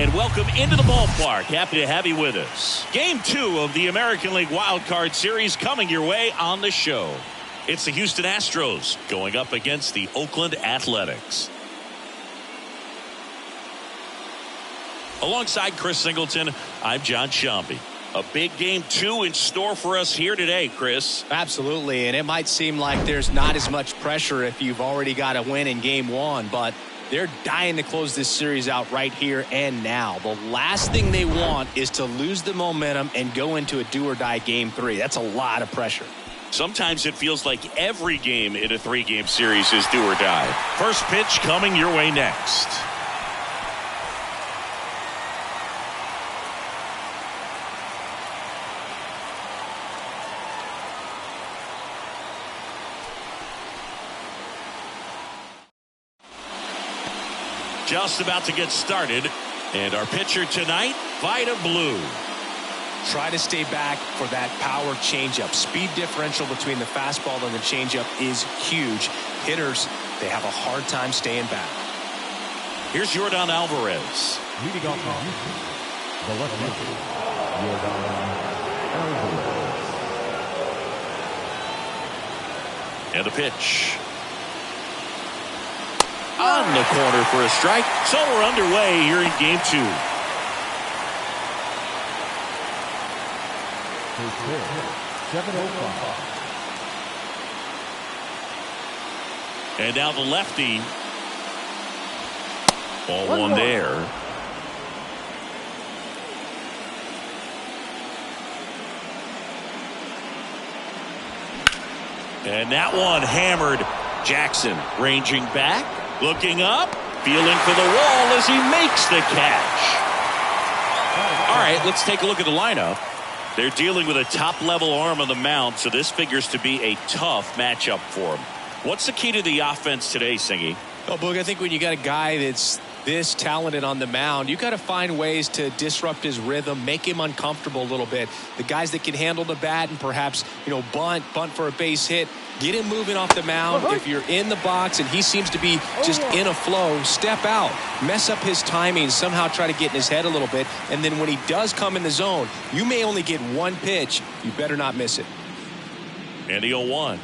And welcome into the ballpark. Happy to have you with us. Game 2 of the American League Wild Card Series coming your way on the show. It's the Houston Astros going up against the Oakland Athletics. Alongside Chris Singleton, I'm John Shambi. A big game 2 in store for us here today, Chris. Absolutely, and it might seem like there's not as much pressure if you've already got a win in game 1, but they're dying to close this series out right here and now. The last thing they want is to lose the momentum and go into a do-or-die game 3. That's a lot of pressure. Sometimes it feels like every game in a 3-game series is do or die. First pitch coming your way next. Just about to get started, and our pitcher tonight, Vida Blue. Try to stay back for that power changeup. Speed differential between the fastball and the changeup is huge. Hitters, they have a hard time staying back. Here's Yordan Alvarez. Leading off the Houston, the left-hander, Yordan Alvarez. And a pitch. On the corner for a strike. So we're underway here in game 2. His hit, 705. And now the lefty. Ball one there. And that one hammered. Jackson ranging back. Looking up, feeling for the wall as he makes the catch. All right, let's take a look at the lineup. They're dealing with a top-level arm on the mound, so this figures to be a tough matchup for him. What's the key to the offense today, Singy? Oh, Boog, I think when you got a guy that's this talented on the mound, you got to find ways to disrupt his rhythm, make him uncomfortable a little bit. The guys that can handle the bat and perhaps, bunt for a base hit, get him moving off the mound. If you're in the box and he seems to be just in a flow, step out, mess up his timing, somehow try to get in his head a little bit. And then when he does come in the zone, you may only get one pitch. You better not miss it. And the 0-1.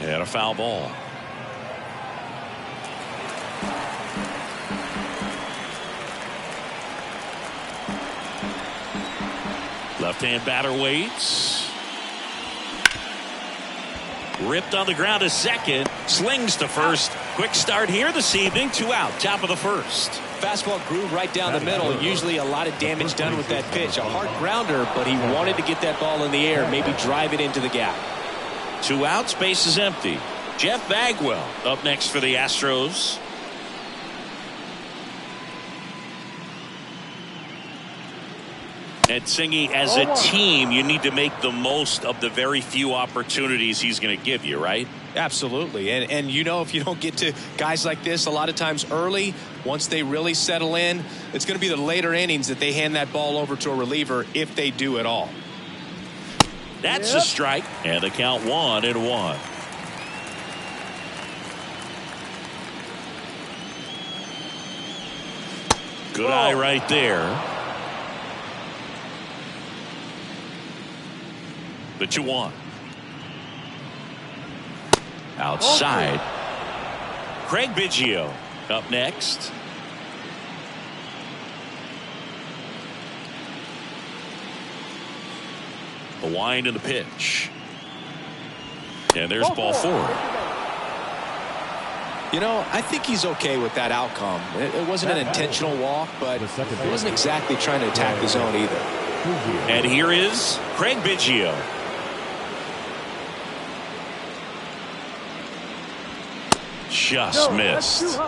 And a foul ball. Left-hand batter waits. Ripped on the ground to second. Slings to first. Quick start here this evening. 2 out. Top of the first. Fastball grew right down the middle. Usually a lot of damage done with that pitch. A hard grounder, but he wanted to get that ball in the air. Maybe drive it into the gap. 2 outs. Base is empty. Jeff Bagwell up next for the Astros. And Singy, as a team, you need to make the most of the very few opportunities he's going to give you, right? Absolutely. And if you don't get to guys like this a lot of times early, once they really settle in, it's going to be the later innings that they hand that ball over to a reliever if they do at all. That's a strike. And the count 1-1. Good eye right there. The 2-1. Outside. Craig Biggio up next. The wind and the pitch. And there's ball 4. I think he's okay with that outcome. It wasn't an intentional walk, but he wasn't exactly trying to attack the zone either. And here is Craig Biggio. Just missed.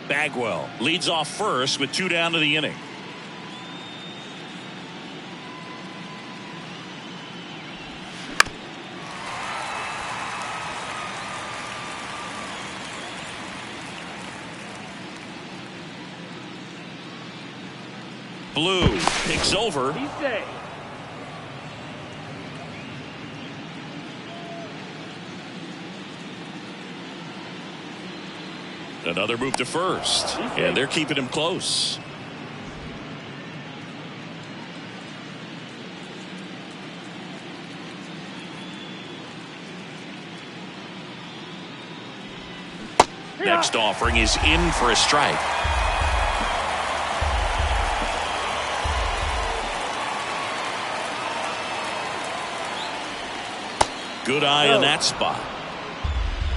Bagwell leads off first with 2 down to the inning. Blue picks over. Another move to first, and they're keeping him close. Next offering is in for a strike. Good eye on that spot.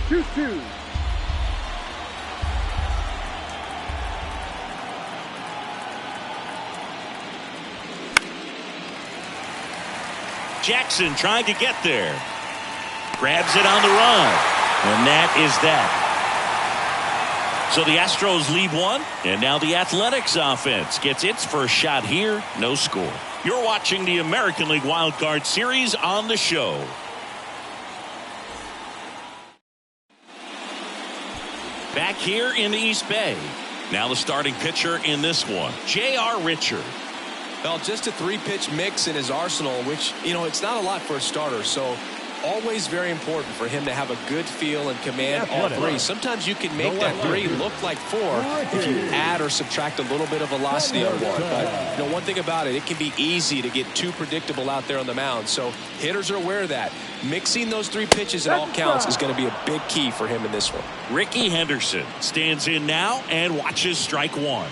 2-2. Jackson trying to get there. Grabs it on the run. And that is that. So the Astros lead one, and now the Athletics offense gets its first shot here. No score. You're watching the American League Wild Card Series on the show. Back here in the East Bay. Now the starting pitcher in this one, J.R. Richard. Well, just a 3-pitch mix in his arsenal, which, you know, it's not a lot for a starter. So always very important for him to have a good feel and command all three. Sometimes you can make that 3 look like 4 if you add or subtract a little bit of velocity on one. But, you know, one thing about it, it can be easy to get too predictable out there on the mound. So hitters are aware of that. Mixing those 3 pitches at all counts is going to be a big key for him in this one. Ricky Henderson stands in now and watches strike 1.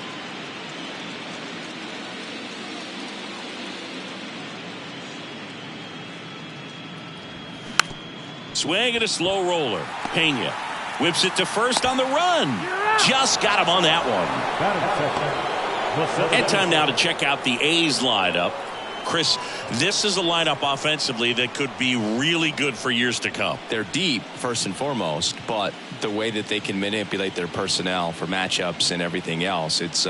Swing and a slow roller. Pena whips it to first on the run. Just got him on that one. And time now to check out the A's lineup. Chris, this is a lineup offensively that could be really good for years to come. They're deep, first and foremost, but the way that they can manipulate their personnel for matchups and everything else, it's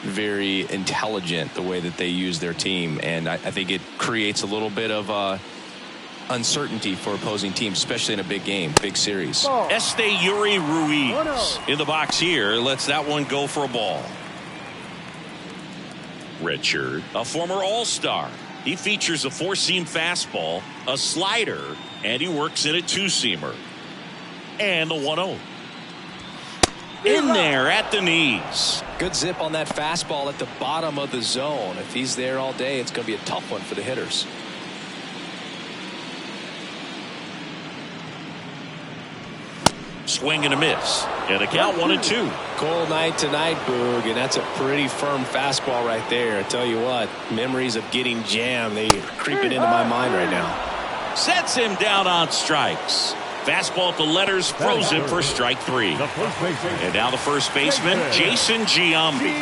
very intelligent the way that they use their team. And I think it creates a little bit of uncertainty for opposing teams, especially in a big game, big series. Yuri Ruiz in the box here. Lets that one go for a ball. Richard, a former All-Star. He features a 4-seam fastball, a slider, and he works in a 2-seamer. And the 1-0. In there at the knees. Good zip on that fastball at the bottom of the zone. If he's there all day, it's going to be a tough one for the hitters. Swing and a miss. And a count 1-2. Cold night tonight, Boog, and that's a pretty firm fastball right there. I tell you what, memories of getting jammed, they are creeping into my mind right now. Sets him down on strikes. Fastball at the letters, frozen for strike 3. And now the first baseman, Jason Giambi.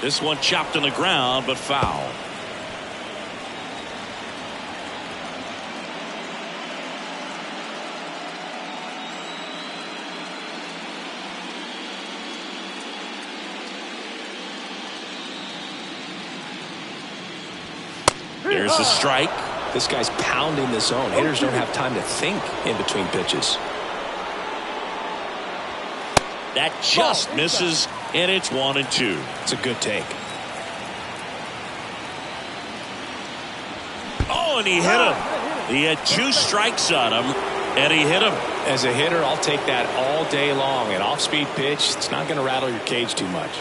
This one chopped on the ground, but foul. There's the strike. This guy's pounding the zone. Hitters don't have time to think in between pitches. That just misses, and it's 1-2. It's a good take. Oh, and he hit him. He had 2 strikes on him, and he hit him. As a hitter, I'll take that all day long. An off-speed pitch, it's not going to rattle your cage too much.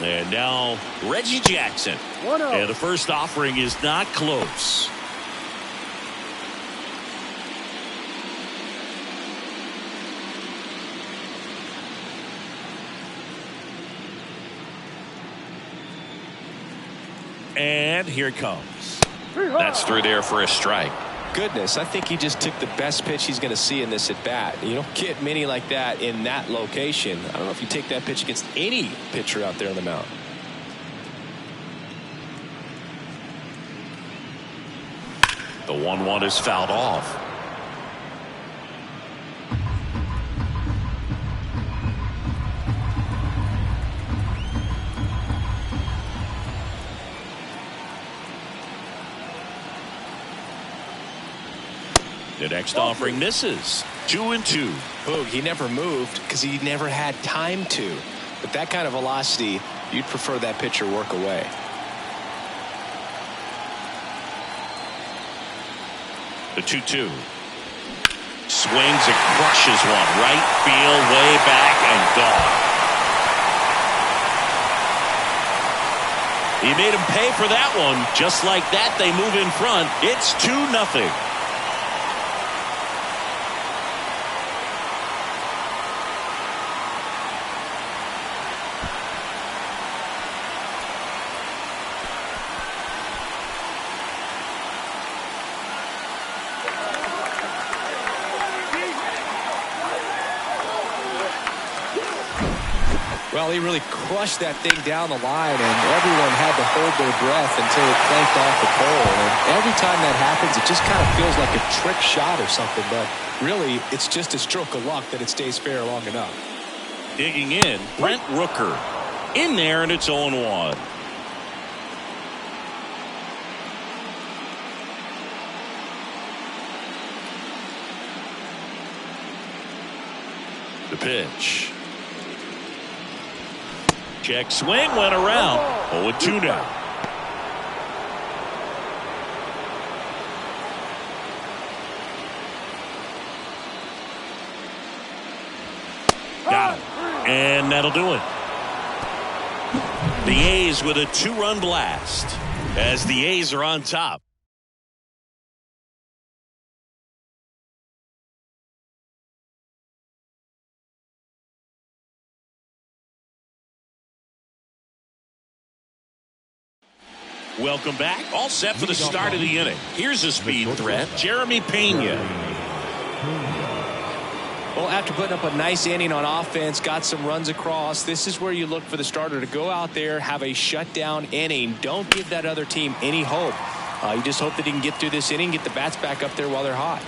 And now Reggie Jackson. And the first offering is not close. And here it comes. That's through there for a strike. Goodness, I think he just took the best pitch he's going to see in this at bat. You don't get many like that in that location. I don't know if you take that pitch against any pitcher out there on the mound. The 1-1 is fouled off. The next offering misses. 2-2. Boog, he never moved because he never had time to. But that kind of velocity, you'd prefer that pitcher work away. The 2-2. Swings and crushes one. Right field, way back, and gone. He made him pay for that one. Just like that, they move in front. It's 2-0. Well, he really crushed that thing down the line, and everyone had to hold their breath until it clanked off the pole. And every time that happens, it just kind of feels like a trick shot or something. But really, it's just a stroke of luck that it stays fair long enough. Digging in, Brent Rooker. In there, and it's 0-1. The pitch. Check swing, went around. 0-2 now. Got it. And that'll do it. The A's with a 2-run blast as the A's are on top. Welcome back. All set for the start of the inning. Here's a speed threat, Jeremy Pena. Well, after putting up a nice inning on offense, got some runs across, this is where you look for the starter to go out there, have a shutdown inning. Don't give that other team any hope. You just hope that he can get through this inning, get the bats back up there while they're hot.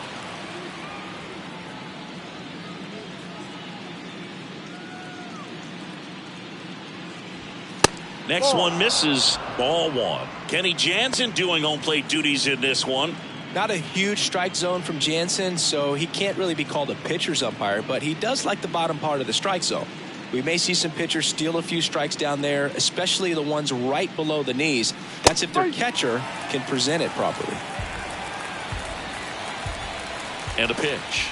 Next one misses. Ball 1. Kenny Jansen doing home plate duties in this one. Not a huge strike zone from Jansen, so he can't really be called a pitcher's umpire, but he does like the bottom part of the strike zone. We may see some pitchers steal a few strikes down there, especially the ones right below the knees. That's if their catcher can present it properly. And a pitch.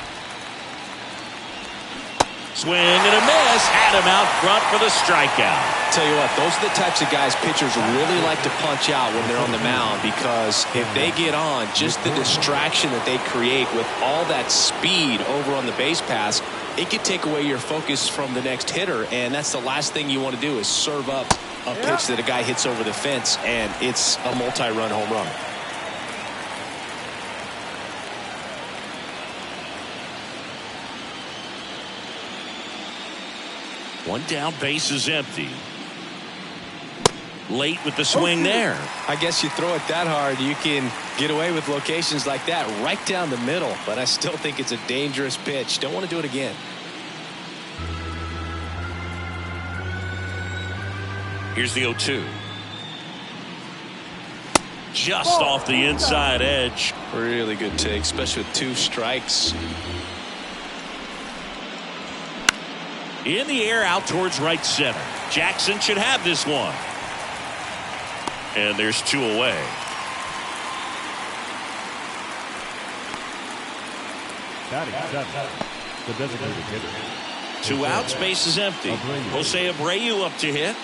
Swing and a miss. Had him out front for the strikeout. Tell you what, those are the types of guys pitchers really like to punch out when they're on the mound, because if they get on, just the distraction that they create with all that speed over on the base pass, it could take away your focus from the next hitter, and that's the last thing you want to do is serve up a pitch that a guy hits over the fence, and it's a multi-run home run. One down, base is empty. Late with the swing there. I guess you throw it that hard, you can get away with locations like that right down the middle, but I still think it's a dangerous pitch. Don't want to do it again. Here's the 0-2. Just off the inside edge. Really good take, especially with 2 strikes. In the air, out towards right center. Jackson should have this one. And there's 2 away. Batting seven, the designated hitter. 2 outs, base is empty. Jose Abreu up to hit.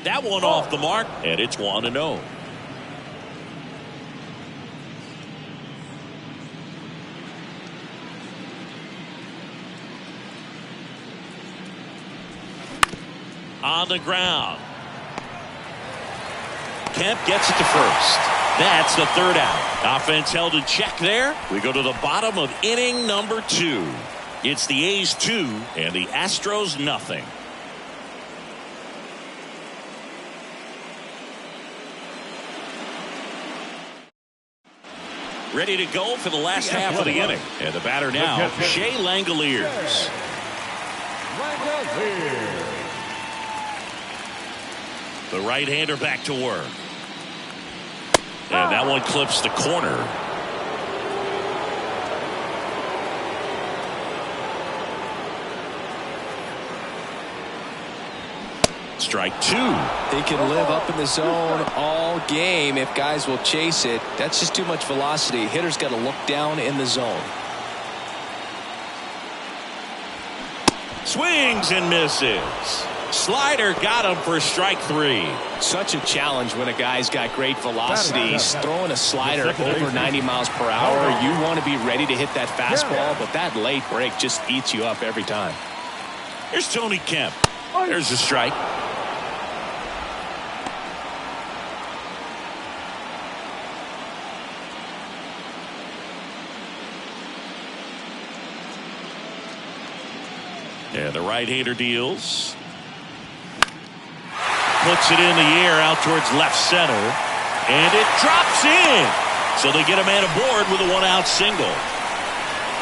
That one off the mark, and it's 1-0. On the ground. Kemp gets it to first. That's the 3rd out. Offense held in check there. We go to the bottom of inning number 2. It's the A's 2 and the Astros nothing. Ready to go for the last half of the inning. And the batter now, Shea Langoliers. The right-hander back to work. And that one clips the corner. strike two. They can live up in the zone all game if guys will chase it. That's just too much velocity. Hitter's got to look down in the zone. Swings and misses. Slider got him for strike three. Such a challenge when a guy's got great velocity. He's throwing a slider over 90 miles per hour. You want to be ready to hit that fastball, but that late break just eats you up every time. Here's Tony Kemp. There's a strike. Yeah, the right-hander deals. Puts it in the air out towards left center. And it drops in. So they get a man aboard with a one-out single.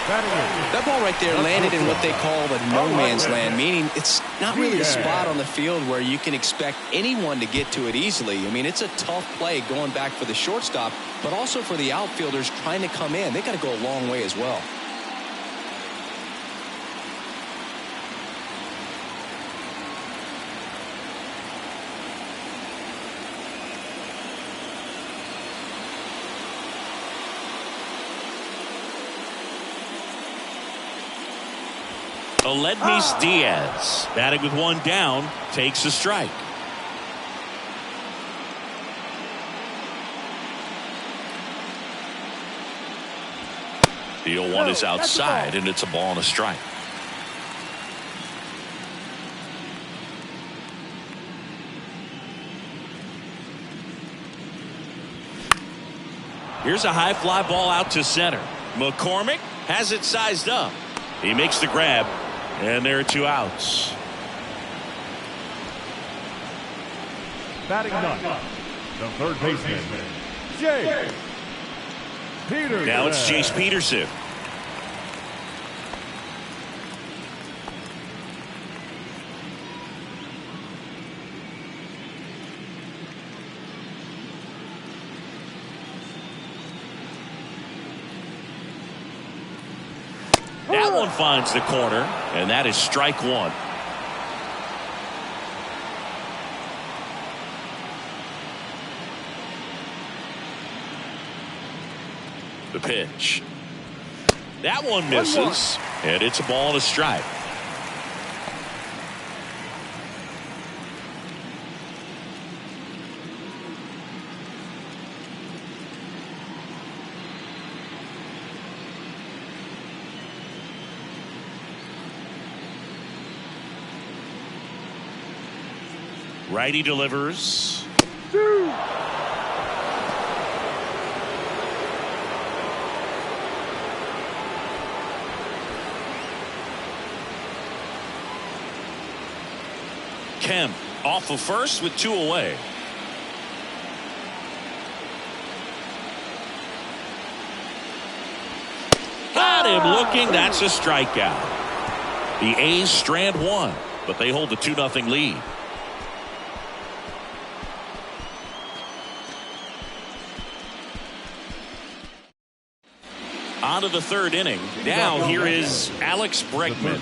That ball right there landed in what they call the no-man's land, meaning it's not really a spot on the field where you can expect anyone to get to it easily. I mean, it's a tough play going back for the shortstop, but also for the outfielders trying to come in. They got to go a long way as well. Aledmys Diaz, batting with one down, takes a strike. The 0-1 is outside, and it's a ball and a strike. Here's a high fly ball out to center. McCormick has it sized up. He makes the grab. And there are two outs. Batting ninth, the third baseman, Jay Peterson. Now it's Chase Peterson. That one finds the corner, and that is strike one. The pitch. That one misses, and it's a ball and a strike. Righty delivers. Kemp off of first with two away. Got him looking. That's a strikeout. The A's strand one, but they hold the 2-0 lead. On to the third inning. Now here is Alex Bregman.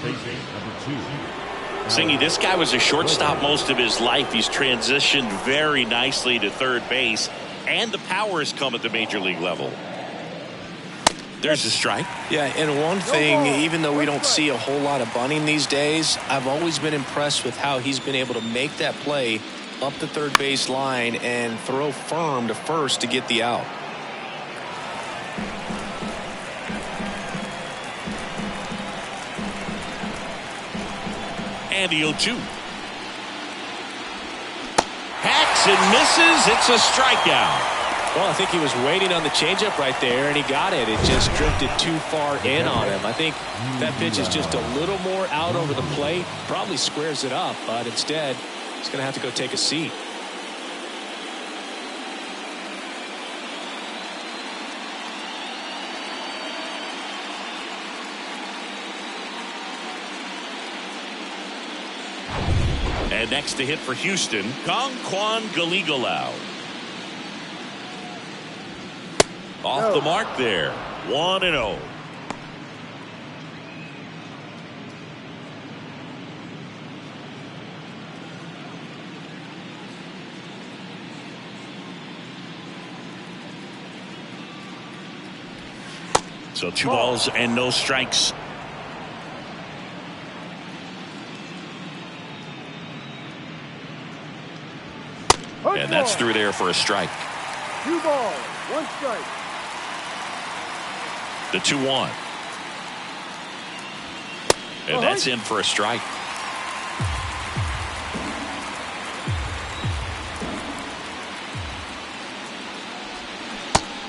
Singy, this guy was a shortstop most of his life. He's transitioned very nicely to third base, and the power has come at the major league level. There's a strike. Yeah, and one thing, even though we don't see a whole lot of bunting these days, I've always been impressed with how he's been able to make that play up the third base line and throw firm to first to get the out. And the 0-2. Hacks and misses. It's a strikeout. Well, I think he was waiting on the changeup right there, and he got it. It just drifted too far in on him. I think that pitch is just a little more out over the plate. Probably squares it up, but instead, he's going to have to go take a seat. And next to hit for Houston, Kwan Galigalau. Off the mark there. 1-0. So 2 balls and no strikes. And that's through there for a strike. 2 balls, 1 strike. The 2-1. And that's in for a strike.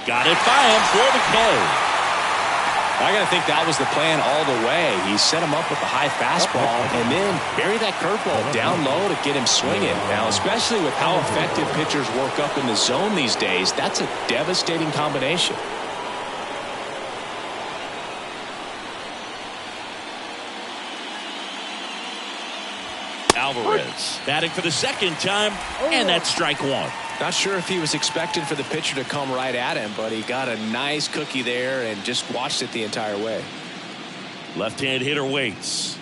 Got it by him for the K. I got to think that was the plan all the way. He set him up with a high fastball and then bury that curveball down low to get him swinging. Now, especially with how effective pitchers work up in the zone these days, that's a devastating combination. Alvarez batting for the second time, and that's strike 1. Not sure if he was expecting for the pitcher to come right at him, but he got a nice cookie there and just watched it the entire way. Left-hand hitter waits.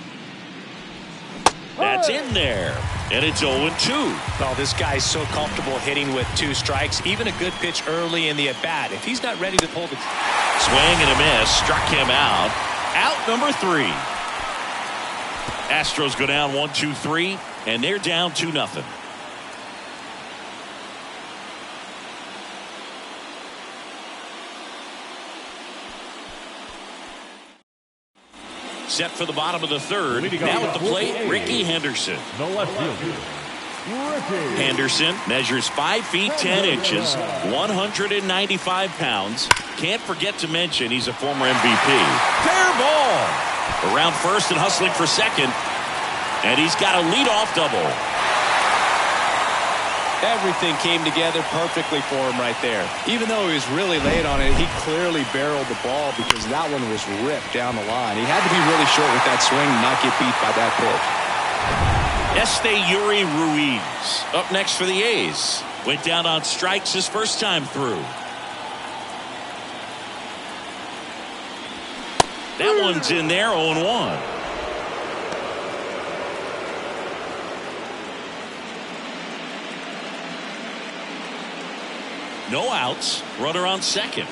That's in there, and it's 0-2. Well, this guy's so comfortable hitting with 2 strikes, even a good pitch early in the at-bat. If he's not ready to pull the Swing and a miss, struck him out. Out number 3. Astros go down 1-2-3, and they're down 2-0. Set for the bottom of the 3rd. Now at the plate, Ricky Henderson. The left fielder, Ricky. Henderson measures 5 feet 10 inches, 195 pounds. Can't forget to mention he's a former MVP. Fair ball. Around first and hustling for second. And he's got a leadoff double. Everything came together perfectly for him right there. Even though he was really late on it, he clearly barreled the ball because that one was ripped down the line. He had to be really short with that swing and not get beat by that pitch. Yuri Ruiz up next for the A's. Went down on strikes his first time through. That one's in there, 0-1. No outs. Runner on second.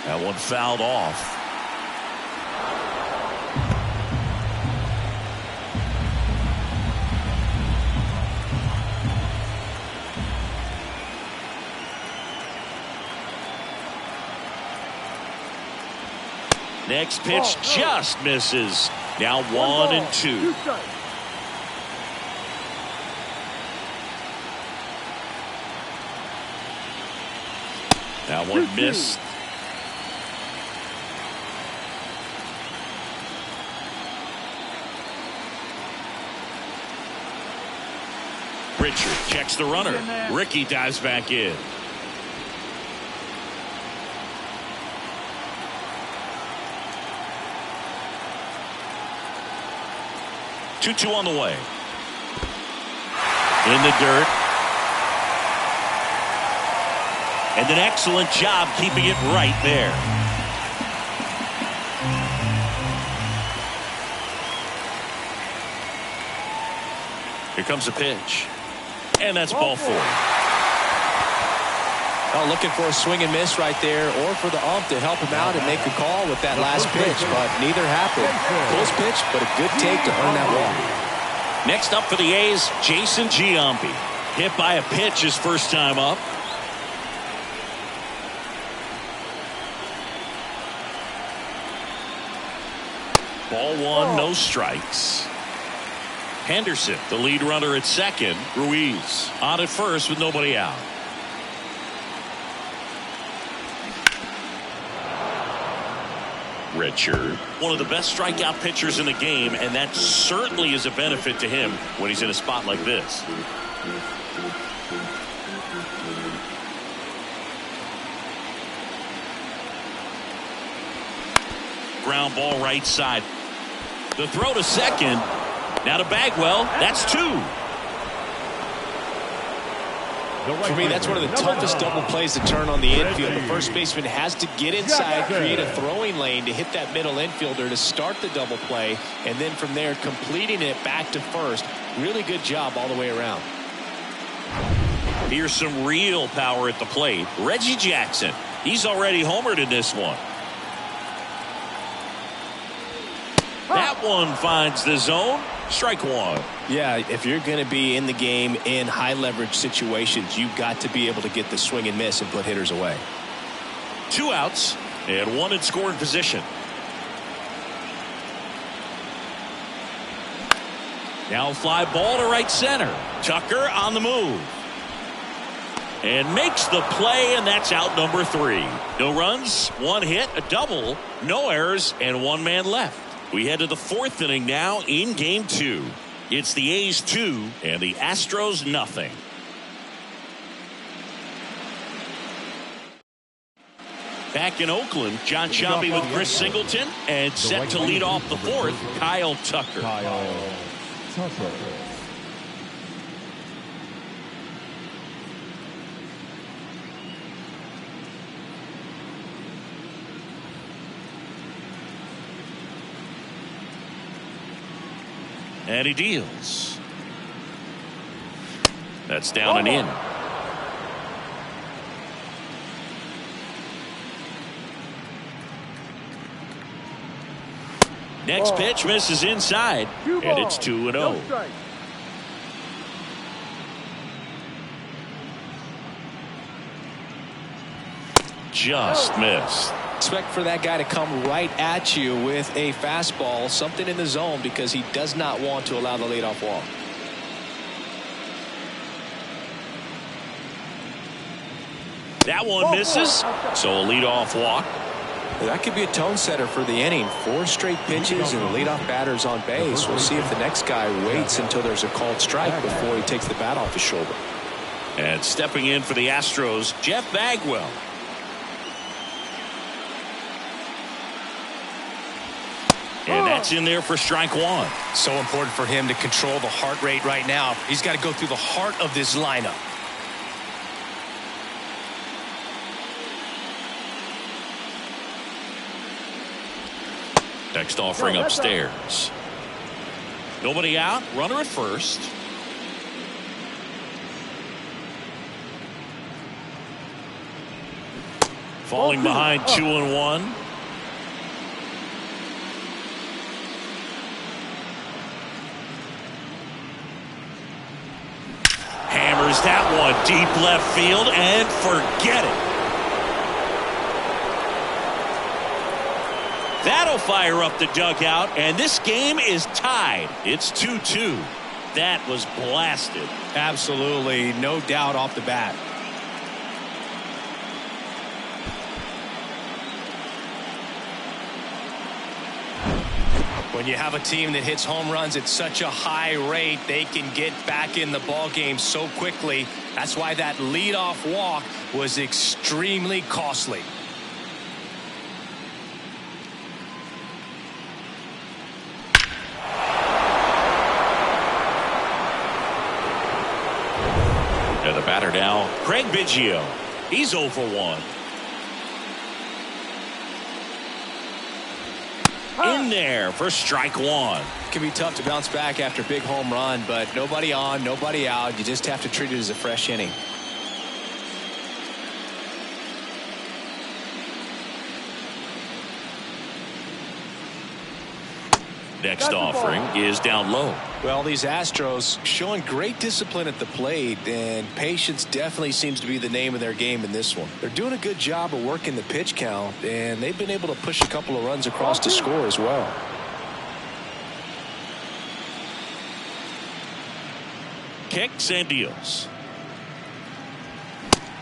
That one fouled off. Next pitch just misses. Now 1-2. That one missed. Richard checks the runner. Ricky dives back in. Two on the way. In the dirt. And an excellent job keeping it right there. Here comes a pitch. And that's ball 4. Well, looking for a swing and miss right there, or for the ump to help him out and make a call with that last pitch, but neither happened. Close pitch, but a good take to earn that walk. Next up for the A's, Jason Giambi. Hit by a pitch his first time up. Ball 1, no strikes. Henderson, the lead runner at second. Ruiz on at first with nobody out. Richard, one of the best strikeout pitchers in the game, and that certainly is a benefit to him when he's in a spot like this. Ground ball right side. The throw to second. Now to Bagwell. That's 2. For me, that's one of the toughest double plays to turn on the infield. The first baseman has to get inside, create a throwing lane to hit that middle infielder to start the double play, and then from there completing it back to first. Really good job all the way around. Here's some real power at the plate. Reggie Jackson. He's already homered in this one. That one finds the zone. Strike one. Yeah, if you're going to be in the game in high leverage situations, you've got to be able to get the swing and miss and put hitters away. 2 outs and 1 in scoring position. Now fly ball to right center. Tucker on the move. And makes the play, and that's out number 3. No runs, 1 hit, a double, no errors, and 1 man left. We head to the 4th inning now in game 2. It's the A's 2 and the Astros nothing. Back in Oakland, John Shelby with Chris Singleton, and set to lead off the 4th, Kyle Tucker. And he deals. That's down and in. Next pitch misses inside, and it's 2-0. Just missed. Expect for that guy to come right at you with a fastball, something in the zone, because he does not want to allow the leadoff walk. That one misses, so a leadoff walk. That could be a tone setter for the inning. 4 straight pitches and the leadoff batter's on base. We'll see if the next guy waits until there's a called strike before he takes the bat off his shoulder. And stepping in for the Astros, Jeff Bagwell. And that's in there for strike 1. So important for him to control the heart rate right now. He's got to go through the heart of this lineup. Next offering upstairs. Nobody out. Runner at first. Falling behind 2-1. Hammers that one deep left field and forget it. That'll fire up the dugout, and this game is tied. It's 2-2. That was blasted. Absolutely, no doubt off the bat. When you have a team that hits home runs at such a high rate, they can get back in the ball game so quickly. That's why that leadoff walk was extremely costly. And the batter now, Craig Biggio. He's 0 for 1. In there for strike 1. It can be tough to bounce back after a big home run, but nobody on, nobody out. You just have to treat it as a fresh inning. Next offering is down low. Well, these Astros showing great discipline at the plate, and patience definitely seems to be the name of their game in this one. They're doing a good job of working the pitch count, and they've been able to push a couple of runs across to score as well. Kicks and deals.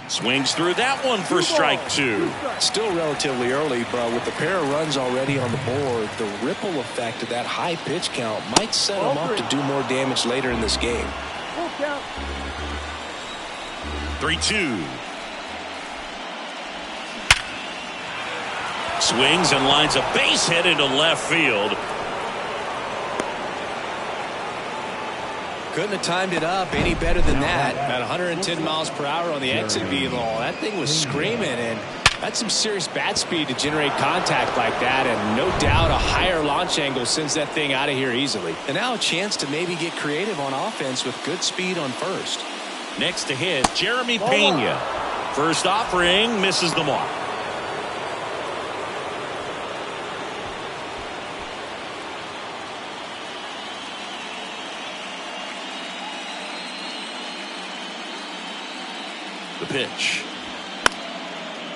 Swings through that one for strike 2. Still relatively early, but with the pair of runs already on the board, the ripple effect of that high pitch count might set them up to do more damage later in this game. 3-2. Swings and lines a base hit into left field. Couldn't have timed it up any better than that. At 110 miles per hour on the exit vehicle, that thing was screaming, and that's some serious bat speed to generate contact like that, and no doubt a higher launch angle sends that thing out of here easily. And now a chance to maybe get creative on offense with good speed on first. Next to hit, Jeremy Pena. First offering misses the mark. The pitch.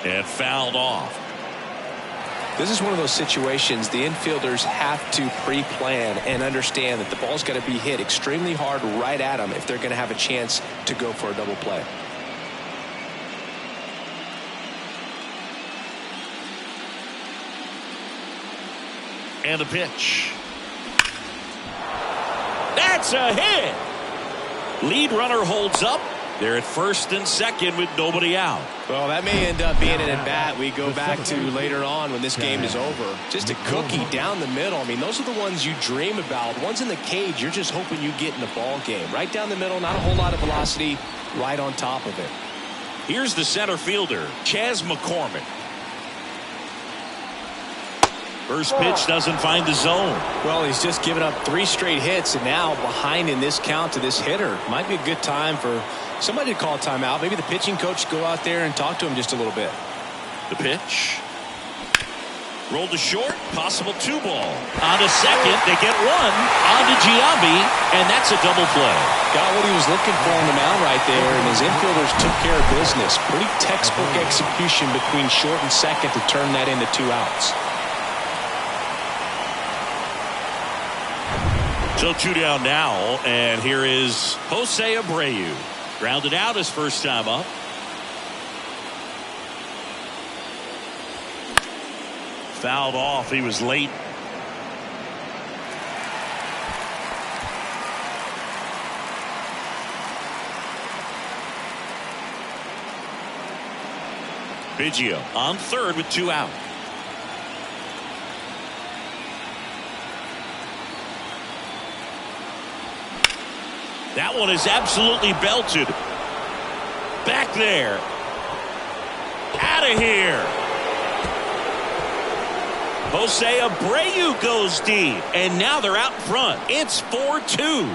And fouled off. This is one of those situations the infielders have to pre-plan and understand that the ball's got to be hit extremely hard right at them if they're going to have a chance to go for a double play. And the pitch. That's a hit. Lead runner holds up. They're at first and second with nobody out. Well, that may end up being an at-bat we go back to later on when this game is over. Just a cookie down the middle. I mean, those are the ones you dream about. Ones in the cage, you're just hoping you get in the ball game. Right down the middle, not a whole lot of velocity, right on top of it. Here's the center fielder, Chas McCormick. First pitch doesn't find the zone. Well, he's just given up 3 straight hits, and now behind in this count to this hitter. Might be a good time for somebody to call a timeout. Maybe the pitching coach go out there and talk to him just a little bit. The pitch. Rolled to short, possible 2 ball. On to second, they get 1. On to Giambi, and that's a double play. Got what he was looking for on the mound right there, and his infielders took care of business. Pretty textbook execution between short and second to turn that into 2 outs. So 2 down now, and here is Jose Abreu. Grounded out his first time up. Fouled off. He was late. Biggio on third with 2 out. That one is absolutely belted. Back there. Out of here. Jose Abreu goes deep. And now they're out front. It's 4-2.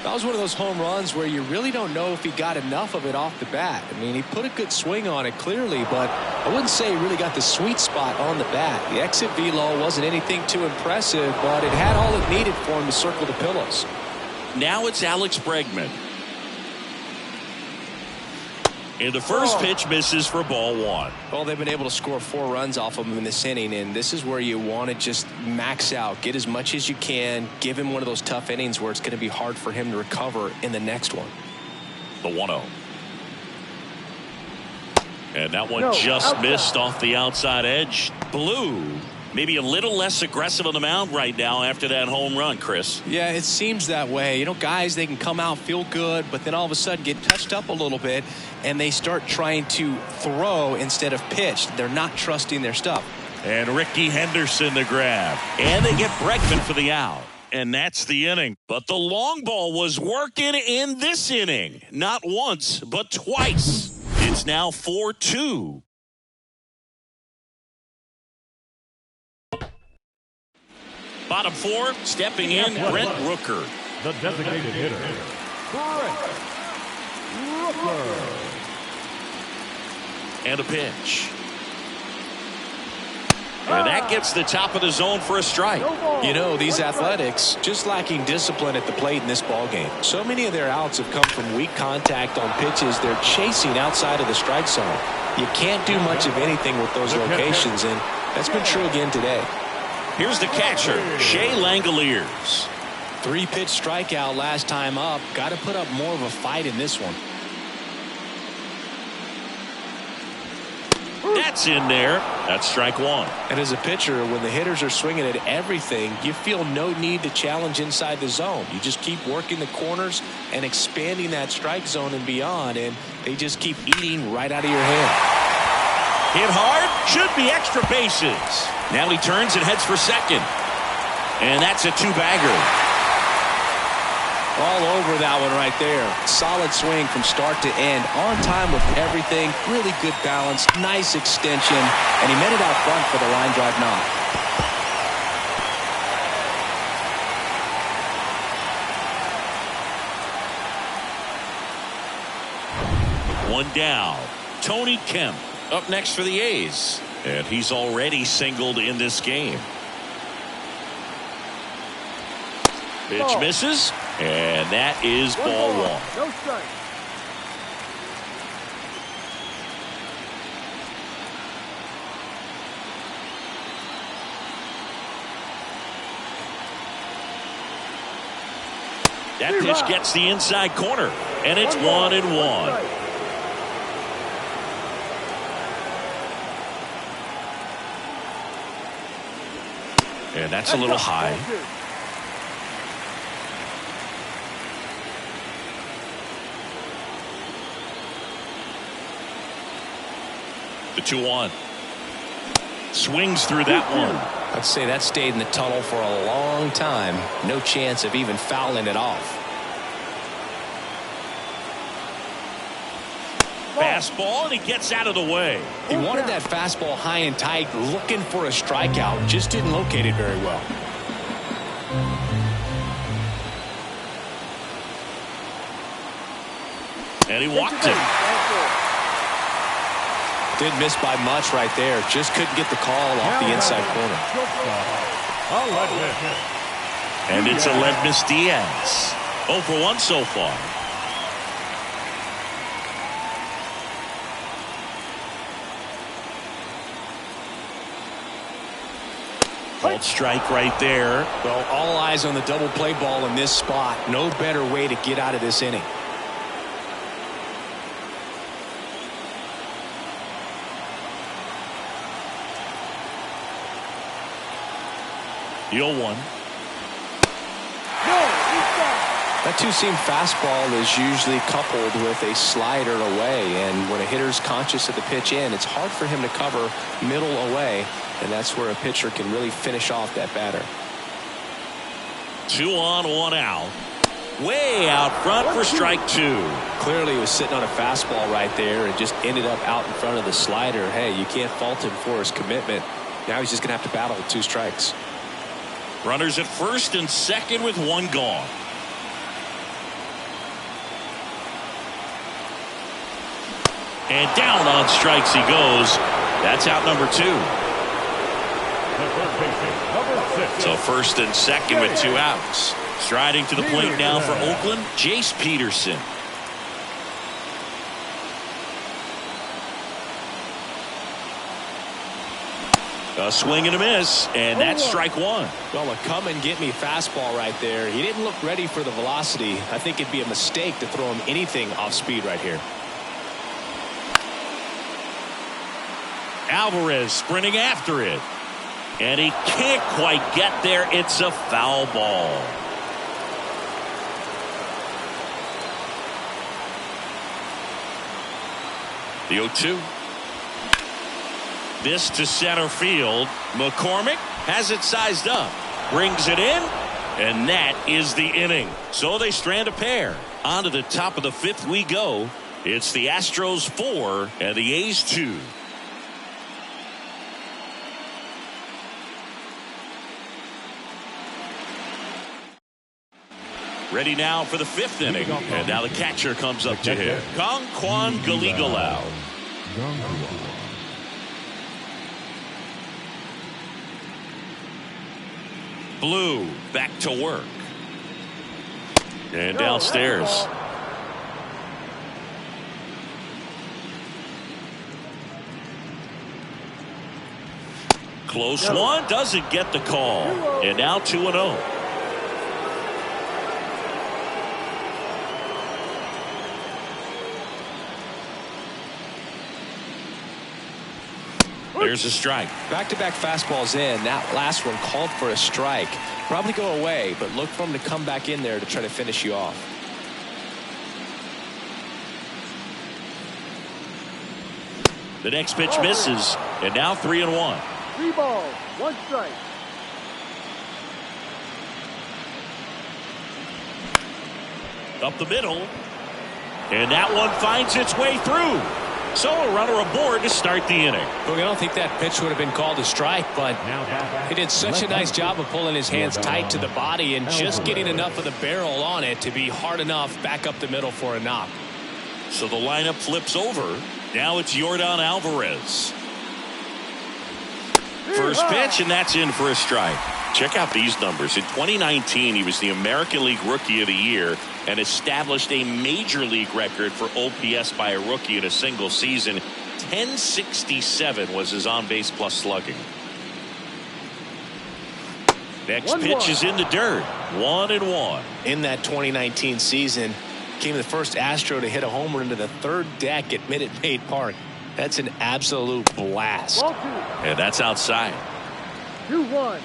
That was one of those home runs where you really don't know if he got enough of it off the bat. I mean, he put a good swing on it clearly, but I wouldn't say he really got the sweet spot on the bat. The exit velo wasn't anything too impressive, but it had all it needed for him to circle the pillows. Now it's Alex Bregman. And the first pitch misses for ball 1. Well, they've been able to score 4 runs off of him in this inning, and this is where you want to just max out, get as much as you can, give him one of those tough innings where it's going to be hard for him to recover in the next one. The 1-0. And that one just missed off the outside edge. Blue, maybe a little less aggressive on the mound right now after that home run, Chris. Yeah, it seems that way. You know, guys, they can come out, feel good, but then all of a sudden get touched up a little bit, and they start trying to throw instead of pitch. They're not trusting their stuff. And Ricky Henderson the grab. And they get Bregman for the out. And that's the inning. But the long ball was working in this inning. Not once, but twice. It's now 4-2. Bottom 4, stepping in, Brent Rooker. The designated hitter, Brent Rooker. And a pitch. And that gets the top of the zone for a strike. You know, these Athletics just lacking discipline at the plate in this ball game. So many of their outs have come from weak contact on pitches they're chasing outside of the strike zone. You can't do much of anything with those locations, and that's been true again today. Here's the catcher, Shea Langoliers. 3-pitch strikeout last time up. Got to put up more of a fight in this one. That's in there. That's strike 1. And as a pitcher, when the hitters are swinging at everything, you feel no need to challenge inside the zone. You just keep working the corners and expanding that strike zone and beyond, and they just keep eating right out of your hand. Hit hard, should be extra bases. Now he turns and heads for second. And that's a 2-bagger. All over that one right there. Solid swing from start to end. On time with everything. Really good balance. Nice extension. And he met it out front for the line drive knock. One down. Tony Kemp up next for the A's. And he's already singled in this game. Pitch misses. And that is ball one. No strike. That pitch gets the inside corner. And it's 1-1. And that's a little high. The 2-1. Swings through that one. I'd say that stayed in the tunnel for a long time. No chance of even fouling it off. Fastball, and he gets out of the way. He wanted that fastball high and tight, looking for a strikeout. Just didn't locate it very well. And he walked him. Didn't miss by much right there. Just couldn't get the call off the inside corner. And it's Aledmys Diaz. 0 for 1 so far. Called strike right there. Well, all eyes on the double play ball in this spot. No better way to get out of this inning. The 0-1. That two-seam fastball is usually coupled with a slider away, and when a hitter's conscious of the pitch in, it's hard for him to cover middle away, and that's where a pitcher can really finish off that batter. 2 on, 1 out. Way out front for strike 2. Clearly he was sitting on a fastball right there and just ended up out in front of the slider. Hey, you can't fault him for his commitment. Now he's just going to have to battle with 2 strikes. Runners at first and second with 1 gone. And down on strikes he goes. That's out number 2. So first and second with 2 outs. Striding to the plate now for Oakland, Jace Peterson. A swing and a miss, and that's strike 1. Well, a come and get me fastball right there. He didn't look ready for the velocity. I think it'd be a mistake to throw him anything off speed right here. Alvarez sprinting after it. And he can't quite get there. It's a foul ball. The 0-2. This to center field. McCormick has it sized up. Brings it in. And that is the inning. So they strand a pair. On to the top of the 5th we go. It's the Astros 4 and the A's 2. Ready now for the 5th inning. And now the catcher comes up to hit. Kwan Galigalau. Blue back to work. And downstairs. Close one. Doesn't get the call. And now 2-0. There's a strike. Back-to-back fastballs in. That last one called for a strike. Probably go away, but look for him to come back in there to try to finish you off. The next pitch misses, and now 3-1. 3 balls, 1 strike. Up the middle. And that one finds its way through. So a runner aboard to start the inning. Look, I don't think that pitch would have been called a strike, but he did such a nice job of pulling his hands tight to the body and just getting enough of the barrel on it to be hard enough back up the middle for a knock. So the lineup flips over. Now it's Yordan Alvarez. First pitch, and that's in for a strike. Check out these numbers. In 2019, he was the American League Rookie of the Year and established a major league record for OPS by a rookie in a single season. 1067 was his on-base plus slugging. Next pitch is in the dirt. 1-1. In that 2019 season, became the first Astro to hit a home run to the third deck at Minute Maid Park. That's an absolute blast. And that's outside. 2-1.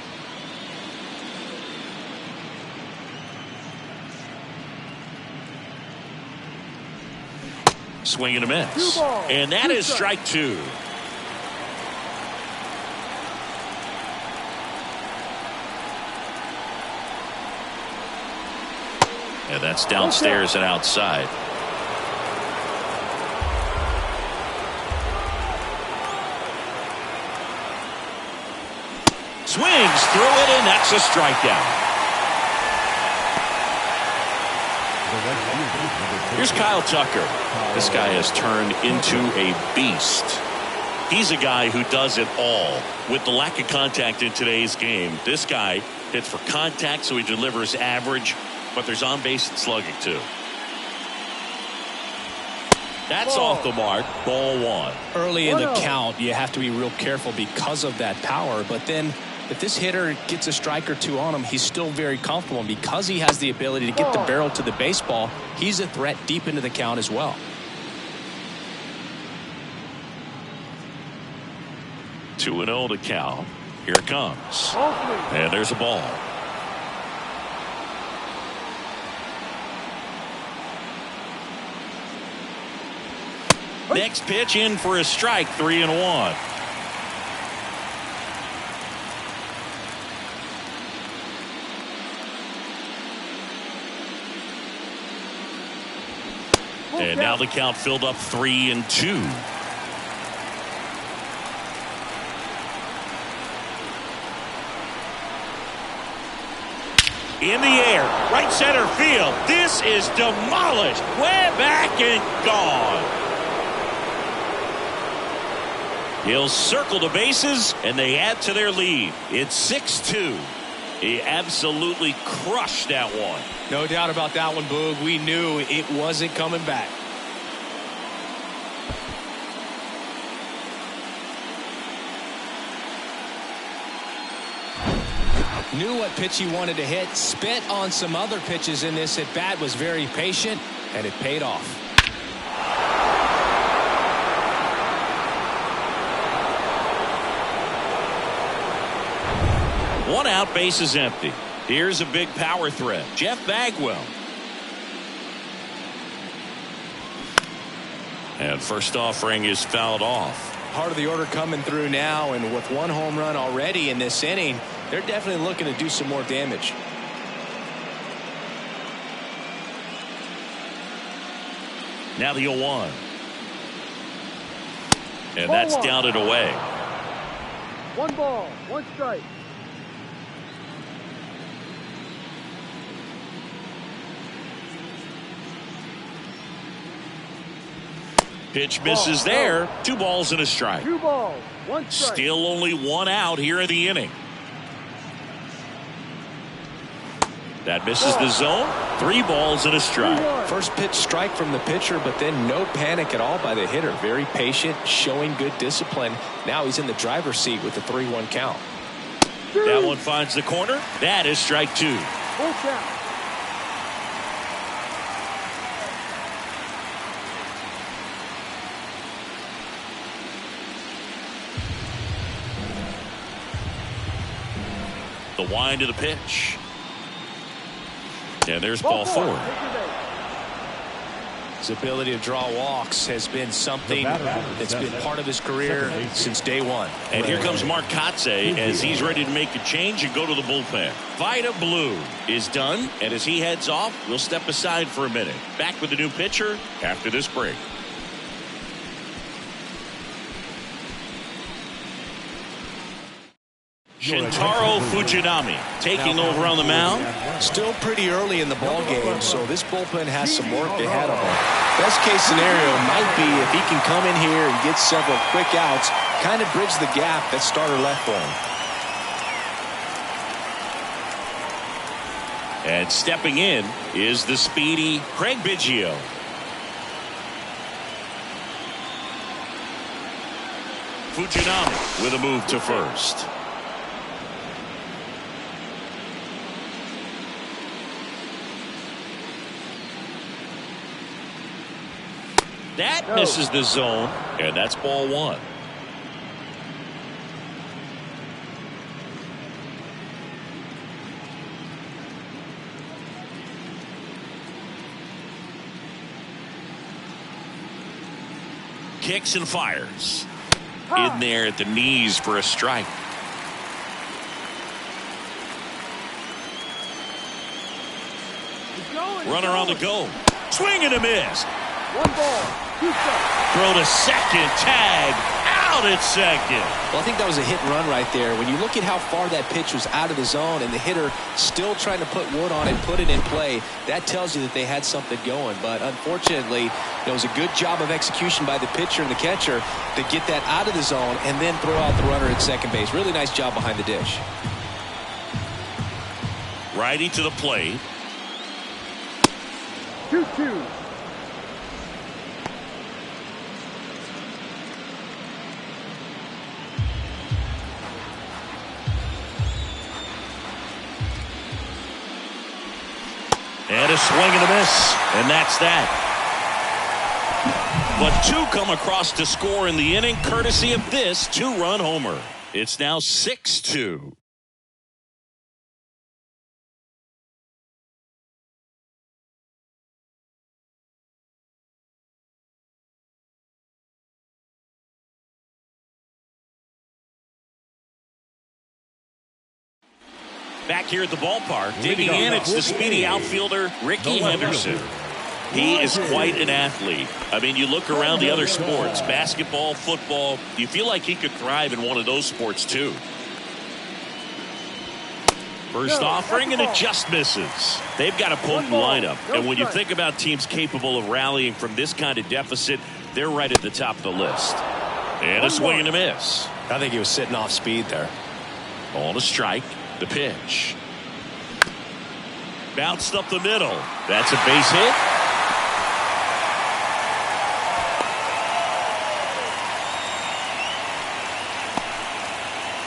Swing and a miss. And that is strike two. And that's downstairs and outside. Swings through it, and that's a strikeout. Here's Kyle Tucker. This guy has turned into a beast. He's a guy who does it all. With the lack of contact in today's game, this guy hits for contact, so he delivers average, but there's on-base and slugging too. That's off the mark. Ball one. Early in the count, you have to be real careful because of that power, but then if this hitter gets a strike or two on him, he's still very comfortable. And because he has the ability to get the barrel to the baseball, he's a threat deep into the count as well. Two and 0 to count. Here it comes. And there's a ball. Next pitch in for a strike. 3-1. And now the count filled up 3-2. In the air, right center field. This is demolished. Way back and gone. He'll circle the bases, and they add to their lead. It's 6-2. He absolutely crushed that one. No doubt about that one, Boog. We knew it wasn't coming back. Knew what pitch he wanted to hit. Spent on some other pitches in this at bat. Was very patient, and it paid off. One out, base is empty. Here's a big power threat. Jeff Bagwell. And first offering is fouled off. Part of the order coming through now, and with one home run already in this inning, they're definitely looking to do some more damage. Now the 0-1. And that's down and away. 1 ball, 1 strike. Pitch misses there. 2 balls and a strike. 2 balls, 1 strike. Still only 1 out here in the inning. That misses the zone. 3 balls and a strike. First pitch strike from the pitcher, but then no panic at all by the hitter. Very patient, showing good discipline. Now he's in the driver's seat with the 3-1 count. That one finds the corner. That is strike 2. Full count. The wind of the pitch. And there's ball 4. His ability to draw walks has been something that's been part of his career since day one. And here comes Mark Kotze as he's ready to make a change and go to the bullpen. Vida Blue is done, and as he heads off, we'll step aside for a minute. Back with the new pitcher after this break. Shintaro Fujinami taking over on the mound. Still pretty early in the ball game, so this bullpen has some work ahead of him. Best case scenario might be if he can come in here and get several quick outs, kind of bridge the gap that starter left for him. And stepping in is the speedy Craig Biggio. Fujinami with a move to first. That misses the zone, and that's ball one. Kicks and fires. In there at the knees for a strike. Runner on the go. Swing and a miss. 1 ball, 2 strikes. Throw to second, tag, out at second. Well, I think that was a hit and run right there. When you look at how far that pitch was out of the zone and the hitter still trying to put wood on it, put it in play, that tells you that they had something going. But unfortunately, it was a good job of execution by the pitcher and the catcher to get that out of the zone and then throw out the runner at second base. Really nice job behind the dish. Righty to the plate. 2-2. And a swing and a miss. And that's that. But two come across to score in the inning, courtesy of this 2-run homer. It's now 6-2. Back here at the ballpark, digging in, it's the speedy outfielder, Ricky Henderson. He is quite an athlete. I mean, you look around the other sports, basketball, football, you feel like he could thrive in one of those sports too. First offering, and it just misses. They've got a potent lineup, and when you think about teams capable of rallying from this kind of deficit, they're right at the top of the list. And a swing and a miss. I think he was sitting off speed there. On a strike. The pitch. Bounced up the middle. That's a base hit.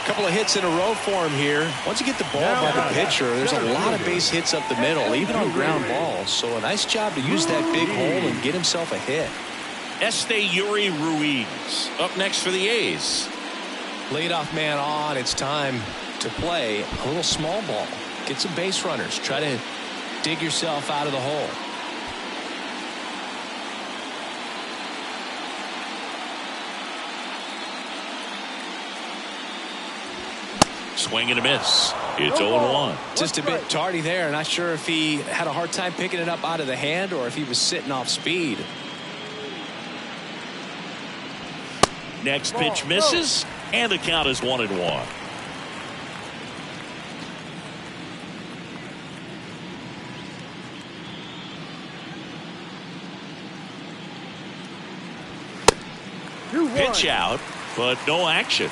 Couple of hits in a row for him here. Once you get the ball by the pitcher, there's a lot of base hits up the middle, even on ground balls. So a nice job to use that big hole and get himself a hit. Yuri Ruiz up next for the A's. Leadoff man on. It's time to play a little small ball. Get some base runners. Try to dig yourself out of the hole. Swing and a miss. It's 0-1. Just a bit tardy there. Not sure if he had a hard time picking it up out of the hand or if he was sitting off speed. Next pitch misses, and the count is 1-1. Pitch out, but no action.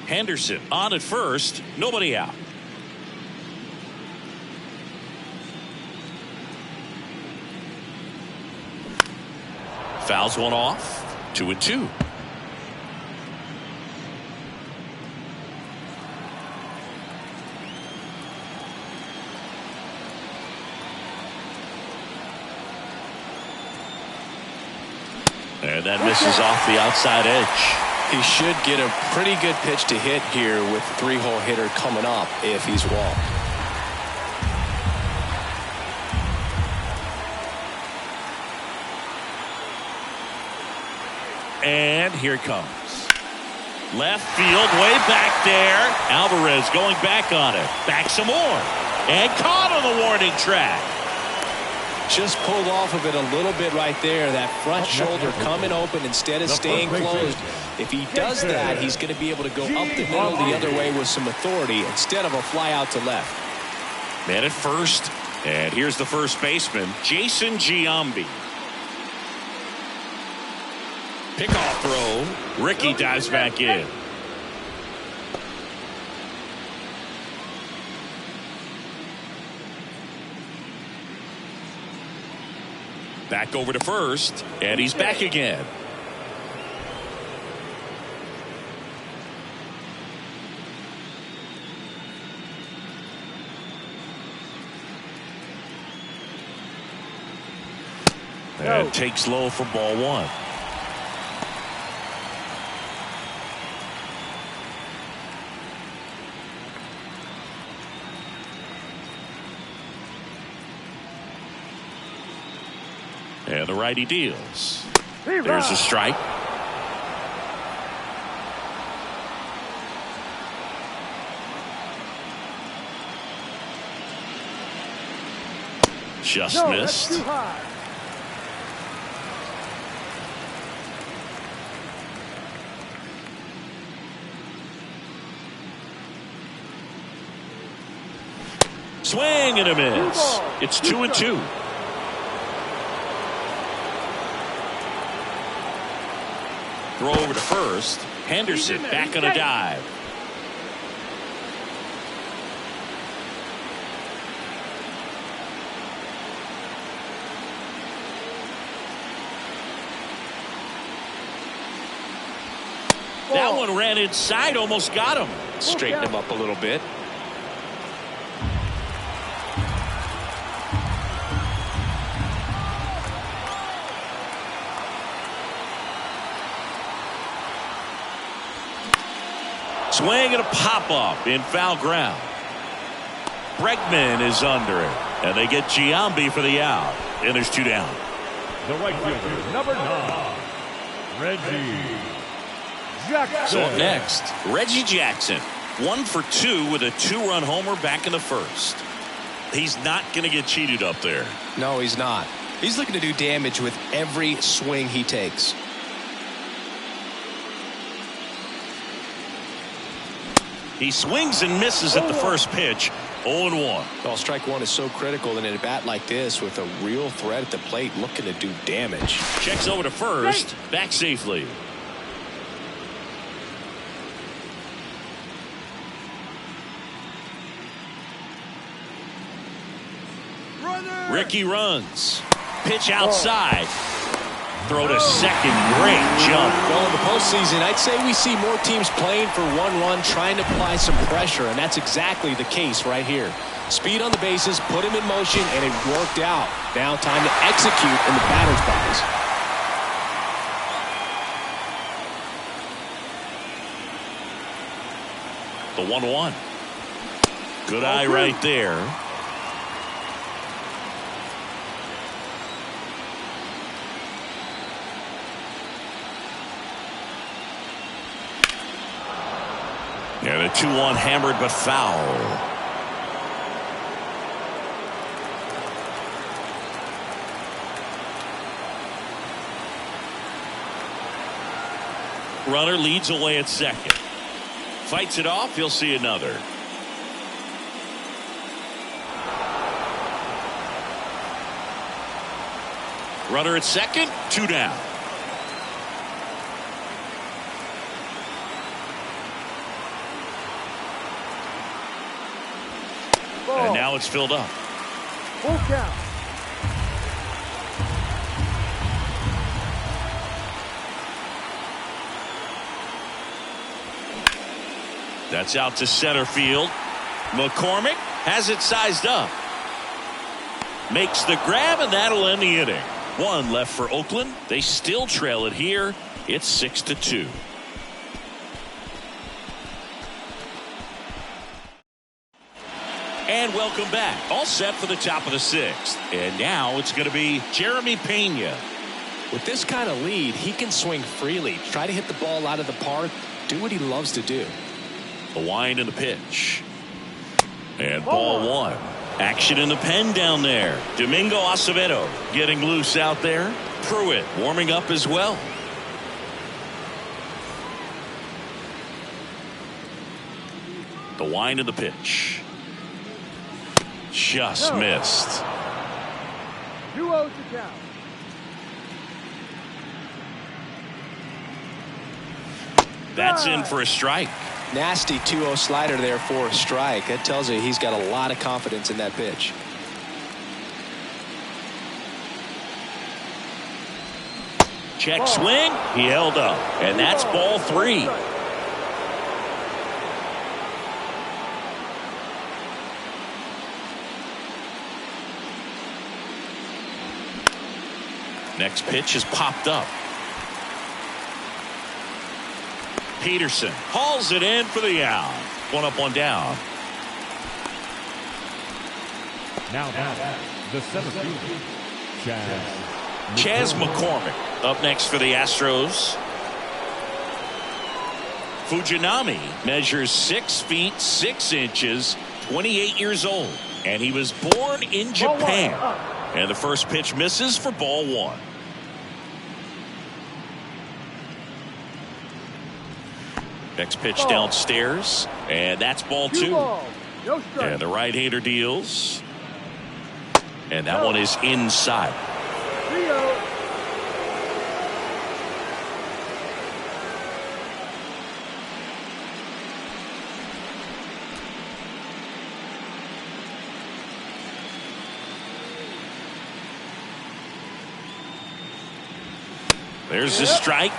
Henderson on at first, nobody out. Fouls one off. 2-2. And that misses off the outside edge. He should get a pretty good pitch to hit here with 3-hole hitter coming up if he's walked. And here it comes. Left field, way back there. Alvarez going back on it. Back some more. And caught on the warning track. Just pulled off of it a little bit right there. That front shoulder coming open instead of staying closed. If he does that, he's going to be able to go up the middle the other way with some authority instead of a fly out to left. Man at first. And here's the first baseman, Jason Giambi. Pickoff throw. Ricky dives back in. Back over to first, and he's back again. And takes low for ball one. And the righty deals. There's a strike. Just missed. Too high. Swing and a miss. It's 2-2. Throw over to first. Henderson back on a dive. That one ran inside, almost got him. Straighten him up a little bit. Swing and a pop-up in foul ground. Bregman is under it. And they get Giambi for the out. And there's two down. The right fielder, number 9, Reggie Jackson. So up next, Reggie Jackson. 1 for 2 with a 2-run homer back in the first. He's not going to get cheated up there. No, he's not. He's looking to do damage with every swing he takes. He swings and misses at the first pitch. 0-1. Well, strike one is so critical in a bat like this with a real threat at the plate looking to do damage. Checks over to first. Back safely. Ricky runs. Pitch outside. Throw to second. Great jump. Well, in the postseason, I'd say we see more teams playing for one run, trying to apply some pressure, and that's exactly the case right here. Speed on the bases, put him in motion, and it worked out. Now time to execute in the batter's box. The 1-1. Good eye right there. And a 2-1 hammered but foul. Runner leads away at second. Fights it off. He'll see another. Runner at second. 2 down. And now it's filled up. Full count. That's out to center field. McCormick has it sized up. Makes the grab, and that'll end the inning. 1 left for Oakland. They still trail it here. It's 6-2. And welcome back. All set for the top of the 6th. And now it's going to be Jeremy Pena. With this kind of lead, he can swing freely, try to hit the ball out of the park, do what he loves to do. The wind and the pitch. And ball 1. Action in the pen down there. Domingo Acevedo getting loose out there. Pruitt warming up as well. The wind and the pitch. Just missed. 2-0 to count. That's in for a strike. Nasty 2-0 slider there for a strike. That tells you he's got a lot of confidence in that pitch. Check swing. He held up. And that's ball 3. Next pitch is popped up. Peterson hauls it in for the out. 1 up, 1 down. Now back, the center fielder, Chas McCormick up next for the Astros. Fujinami measures 6 feet 6 inches, 28 years old, and he was born in Japan. And the first pitch misses for ball 1. Next pitch downstairs, and that's ball 2. No strike. And the right-hander deals. And that one is inside. 3-0. There's the strike.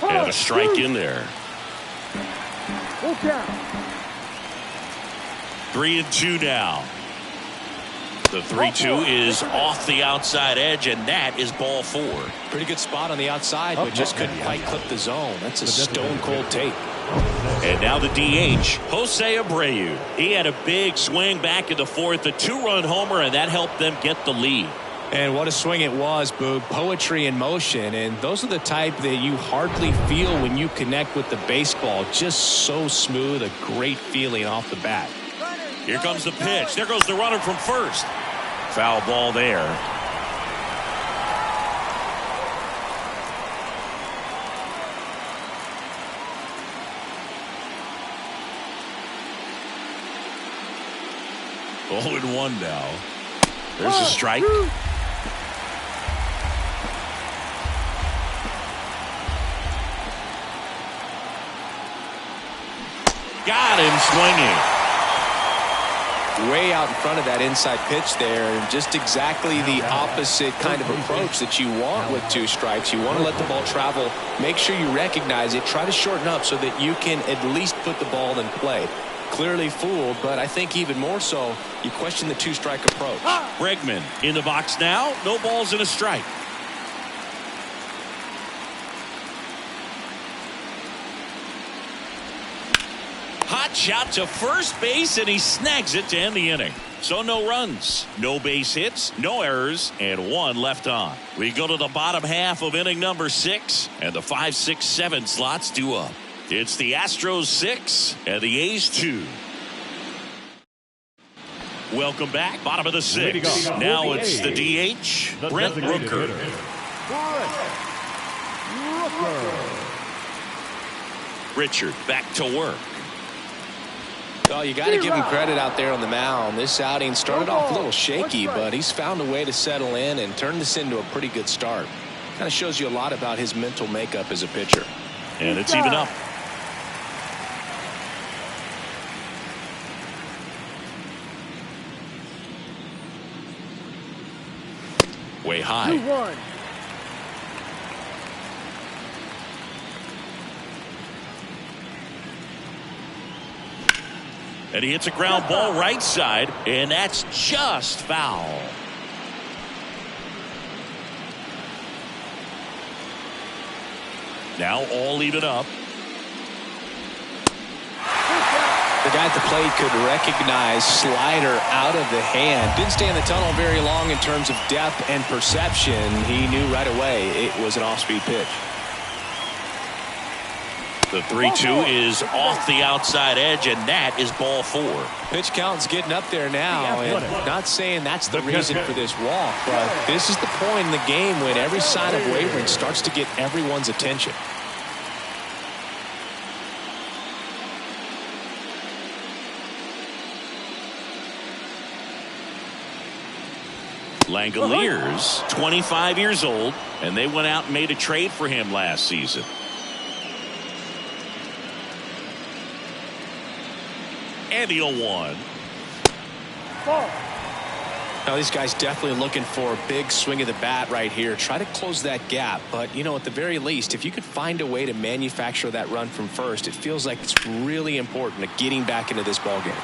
And a strike in there. Full count. 3-2 now. The 3-2 is off the outside edge, and that is ball 4. Pretty good spot on the outside, but just couldn't quite clip the zone. That's a stone-cold take. And now the DH, Jose Abreu. He had a big swing back in the 4th, a 2-run homer, and that helped them get the lead. And what a swing it was, Boog. Poetry in motion. And those are the type that you hardly feel when you connect with the baseball. Just so smooth, a great feeling off the bat. Here comes the pitch. There goes the runner from first. Foul ball there. Oh, and 1 now. There's a strike. Got him swinging. Way out in front of that inside pitch there, and just exactly the opposite kind of approach that you want with 2 strikes. You want to let the ball travel, make sure you recognize it, try to shorten up so that you can at least put the ball in play. Clearly fooled, but I think even more so, you question the 2-strike approach. Bregman in the box now. No balls and a strike. Hot shot to first base, and he snags it to end the inning. So no runs, no base hits, no errors, and 1 left on. We go to the bottom half of inning number 6, and the 5, 6, 7 slots due up. It's the Astros 6 and the A's 2. Welcome back. Bottom of the 6. Now it's the DH, Brent Rooker. Richard back to work. Well, you got to give him credit out there on the mound. This outing started off a little shaky, but he's found a way to settle in and turn this into a pretty good start. Kind of shows you a lot about his mental makeup as a pitcher. And it's even up. Way high. 2-1. And he hits a ground ball right side, and that's just foul. Now all even up. The guy at the plate could recognize slider out of the hand. Didn't stay in the tunnel very long in terms of depth and perception. He knew right away it was an off-speed pitch. The 3-2 is off the outside edge, and that is ball 4. Pitch count's getting up there now, and not saying that's the reason for this walk, but this is the point in the game when every sign of wavering starts to get everyone's attention. Langoliers, 25 years old, and they went out and made a trade for him last season. And the 0-1. Now these guys definitely looking for a big swing of the bat right here. Try to close that gap, but you know, at the very least, if you could find a way to manufacture that run from first, it feels like it's really important to getting back into this ball game.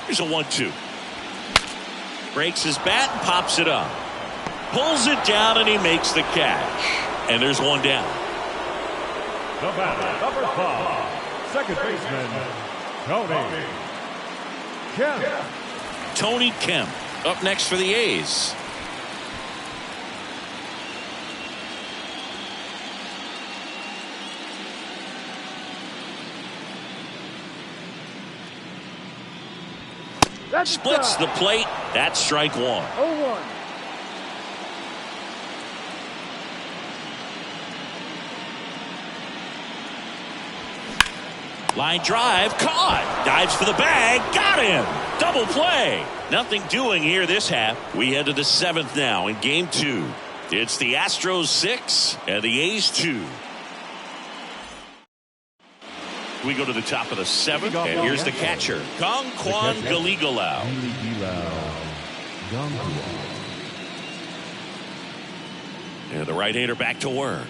Here's a 1-2. Breaks his bat and pops it up. Pulls it down and he makes the catch. And there's one down. The batter, number 5, second baseman, Tony Kemp. Tony Kemp up next for the A's. Splits the plate. That's strike 1. 0-1. Line drive, caught. Dives for the bag, got him. Double play. Nothing doing here this half. We head to the 7th now in game 2. It's the Astros 6 and the A's 2. We go to the top of the 7th, and here's the catcher, Gongkwan Galigalao. And the right-hander back to work.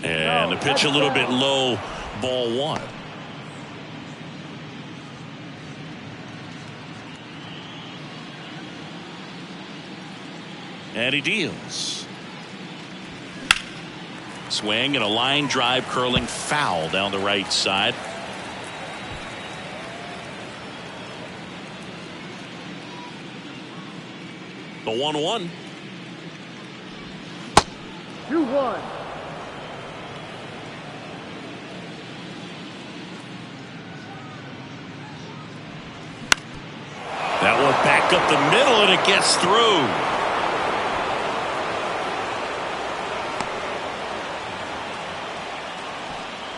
And the pitch a little bit low, ball 1. And he deals. Swing and a line drive curling foul down the right side. The 1-1. 2-1. That one back up the middle and it gets through.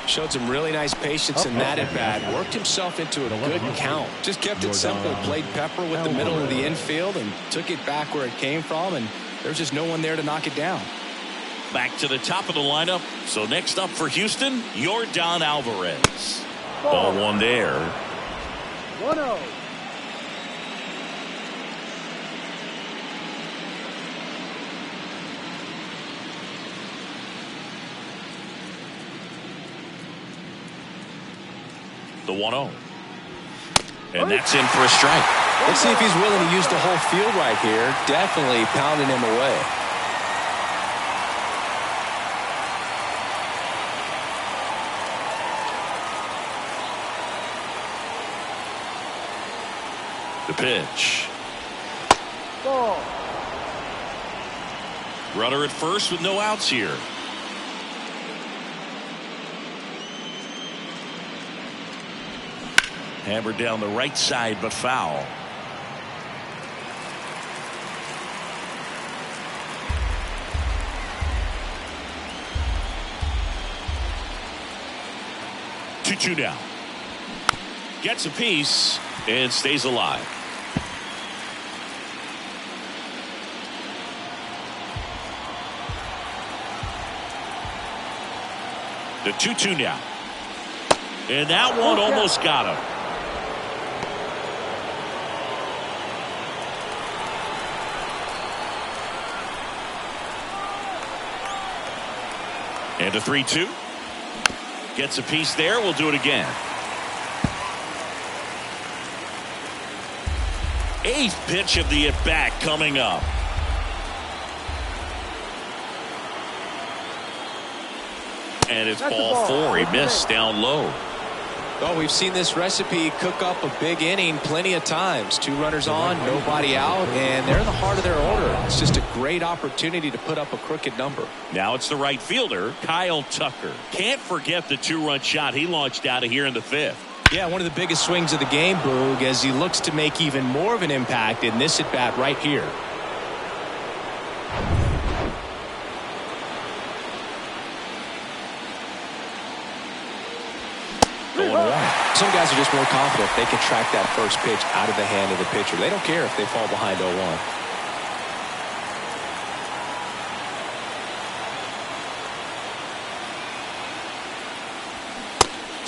Showed some really nice patience in that at bat. Worked himself into a good count. Just kept it simple. Played pepper with the middle of the infield and took it back where it came from. And there's just no one there to knock it down. Back to the top of the lineup. So next up for Houston, Yordan Alvarez. Ball 1 there. 1-0. The 1-0. And that's in for a strike. Let's see if he's willing to use the whole field right here. Definitely pounding him away. The pitch. Ball. Runner at first with no outs here. Hammered down the right side, but foul. Two down. Gets a piece and stays alive. The 2-2 now. And that one almost got him. And a 3-2. Gets a piece there. We'll do it again. 8th pitch of the at-bat coming up. And it's ball 4. He missed down low. Well, we've seen this recipe cook up a big inning plenty of times. 2 runners on, nobody out, and they're in the heart of their order. It's just a great opportunity to put up a crooked number. Now it's the right fielder, Kyle Tucker. Can't forget the 2-run shot he launched out of here in the 5th. Yeah, one of the biggest swings of the game, Boog, as he looks to make even more of an impact in this at-bat right here. Some guys are just more confident they can track that first pitch out of the hand of the pitcher. They don't care if they fall behind 0-1.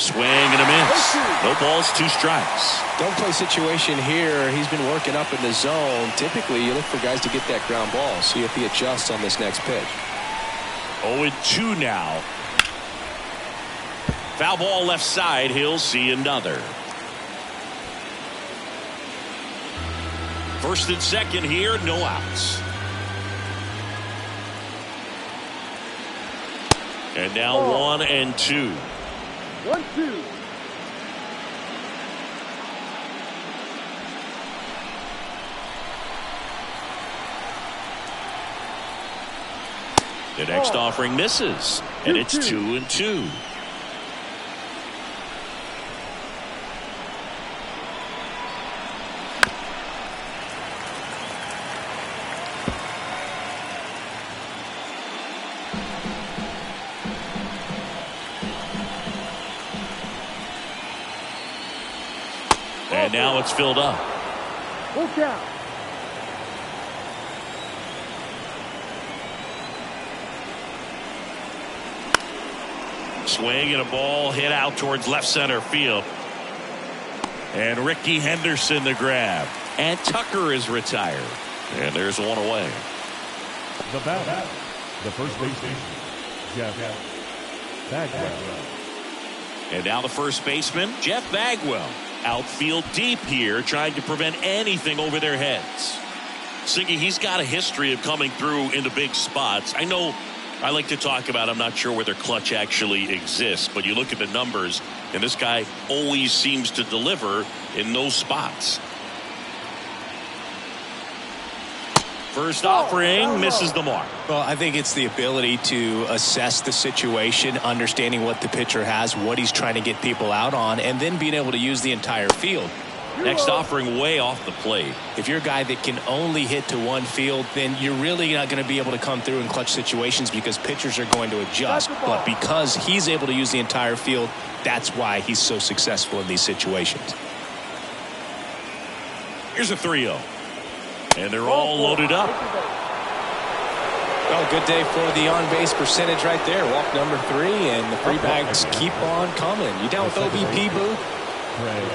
Swing and a miss. No balls, 2 strikes. Don't play situation here. He's been working up in the zone. Typically, you look for guys to get that ground ball. See if he adjusts on this next pitch. 0-2 now. Foul ball left side. He'll see another. First and second here, no outs. And now 1-2. 1-2. The next offering misses, and it's 2-2. And now it's filled up. Full count. Swing and a ball hit out towards left center field. And Ricky Henderson the grab. And Tucker is retired. And there's one away. The batter, the first baseman, Jeff Bagwell. And now the first baseman, Jeff Bagwell. Outfield deep here, trying to prevent anything over their heads. Siggy, he's got a history of coming through into big spots. I know I like to talk about, I'm not sure whether clutch actually exists, but you look at the numbers, and this guy always seems to deliver in those spots. First offering misses the mark. Well, I think it's the ability to assess the situation, understanding what the pitcher has, what he's trying to get people out on, and then being able to use the entire field. Next offering way off the plate. If you're a guy that can only hit to one field, then you're really not going to be able to come through in clutch situations because pitchers are going to adjust. But because he's able to use the entire field, that's why he's so successful in these situations. Here's a 3-0. And they're all loaded up. Well, good day for the on-base percentage right there. Walk number 3, and the free bags keep on coming. You down with OBP, Boo?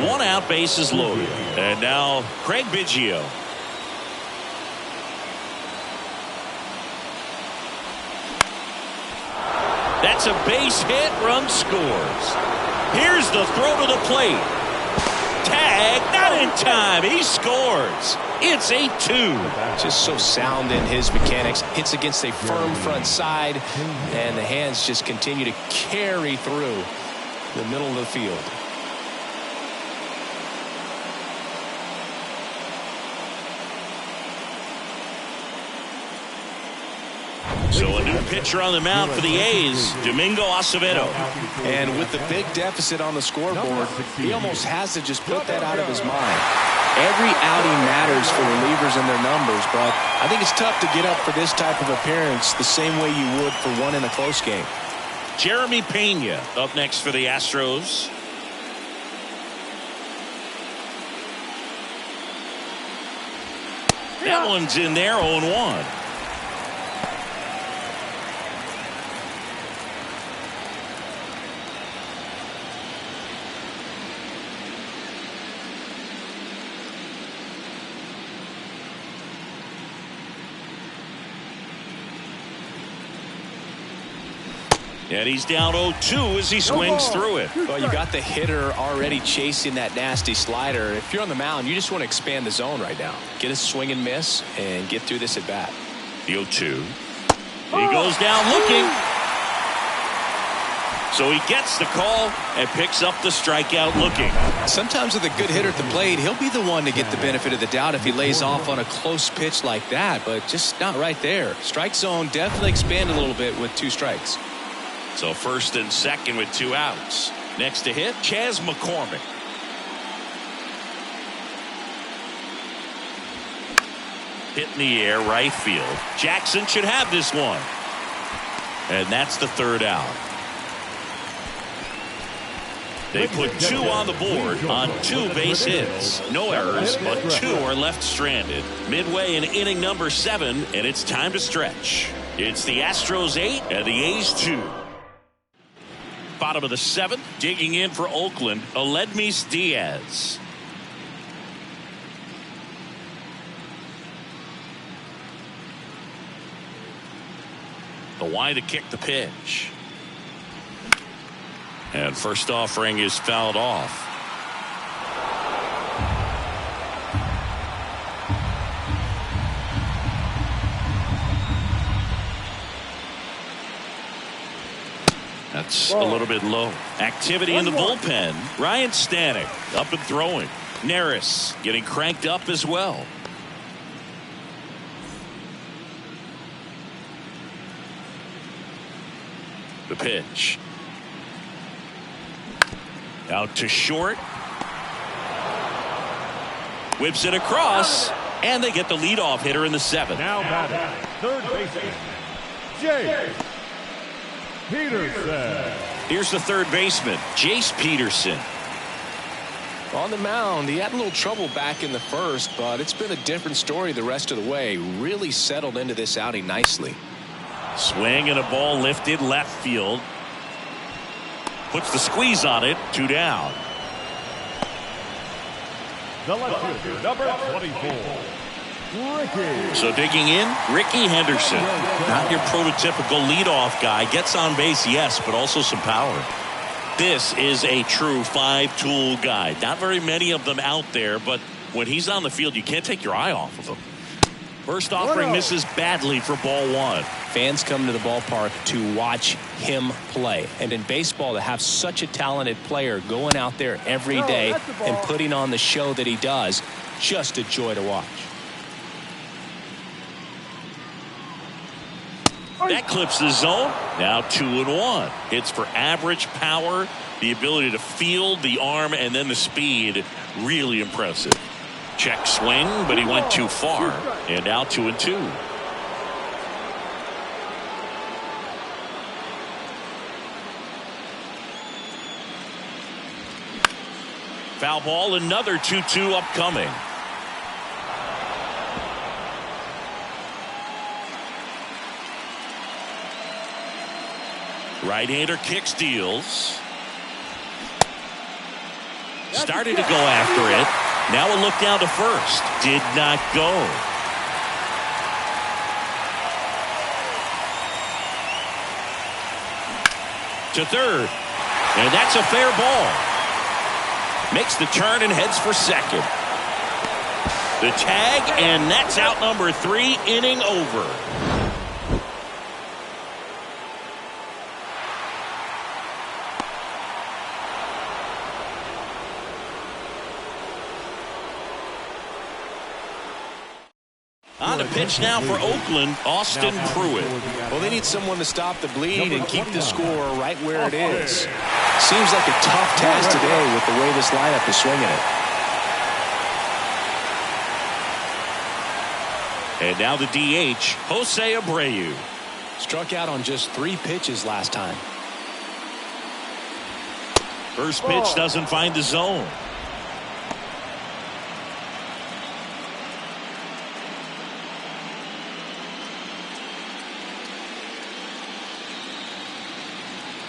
1 out, bases loaded. And now Craig Biggio. That's a base hit. Run scores. Here's the throw to the plate. Tag, not in time. He scores. It's 8-2. Just so sound in his mechanics. Hits against a firm front side, and the hands just continue to carry through the middle of the field. So a new pitcher on the mound for the A's, Domingo Acevedo. And with the big deficit on the scoreboard, he almost has to just put that out of his mind. Every outing matters for relievers and their numbers, but I think it's tough to get up for this type of appearance the same way you would for one in a close game. Jeremy Pena up next for the Astros. That one's in there, 0-1. And he's down 0-2 as he swings through it. Well, you got the hitter already chasing that nasty slider. If you're on the mound, you just want to expand the zone right now. Get a swing and miss and get through this at bat. The 0-2. He goes down looking. So he gets the call and picks up the strikeout looking. Sometimes with a good hitter at the plate, he'll be the one to get the benefit of the doubt if he lays off on a close pitch like that, but just not right there. Strike zone definitely expanded a little bit with 2 strikes. So first and second with 2 outs. Next to hit, Chas McCormick. Hit in the air, right field. Jackson should have this one. And that's the 3rd out. They put 2 on the board on 2 base hits. No errors, but 2 are left stranded. Midway in inning number 7, and it's time to stretch. It's the Astros 8 and the A's 2. Bottom of the 7th, digging in for Oakland, Aledmys Diaz. The Y to kick the pitch. And first offering is fouled off. That's a little bit low. Activity in the bullpen. Ryan Stanek up and throwing. Neris getting cranked up as well. The pitch. Out to short. Whips it across. And they get the leadoff hitter in the 7th. Now batting, third baseman, Jace Peterson. Here's the third baseman, Jace Peterson. On the mound, he had a little trouble back in the first, but it's been a different story the rest of the way. Really settled into this outing nicely. Swing and a ball lifted left field. Puts the squeeze on it. 2 down. The left number 24, Ricky. So digging in, Ricky Henderson. Not your prototypical leadoff guy. Gets on base, yes, but also some power. This is a true 5-tool guy. Not very many of them out there, but when he's on the field, you can't take your eye off of him. First offering misses badly for ball 1. Fans come to the ballpark to watch him play. And in baseball, to have such a talented player going out there every day and putting on the show that he does, just a joy to watch. That clips the zone. Now 2-1. Hits for average power, the ability to field, the arm, and then the speed. Really impressive. Check swing, but he went too far. And now 2-2. Foul ball, another 2-2 upcoming. Right-hander kick steals. Started to go after it. Now a look down to first. Did not go. To third. And that's a fair ball. Makes the turn and heads for second. The tag, and that's out number 3, inning over. On the pitch now for Oakland, Austin Pruitt. Well, they need someone to stop the bleed and keep the score right where it is. Seems like a tough task today with the way this lineup is swinging it. And now the DH, Jose Abreu. Struck out on just 3 pitches last time. First pitch doesn't find the zone.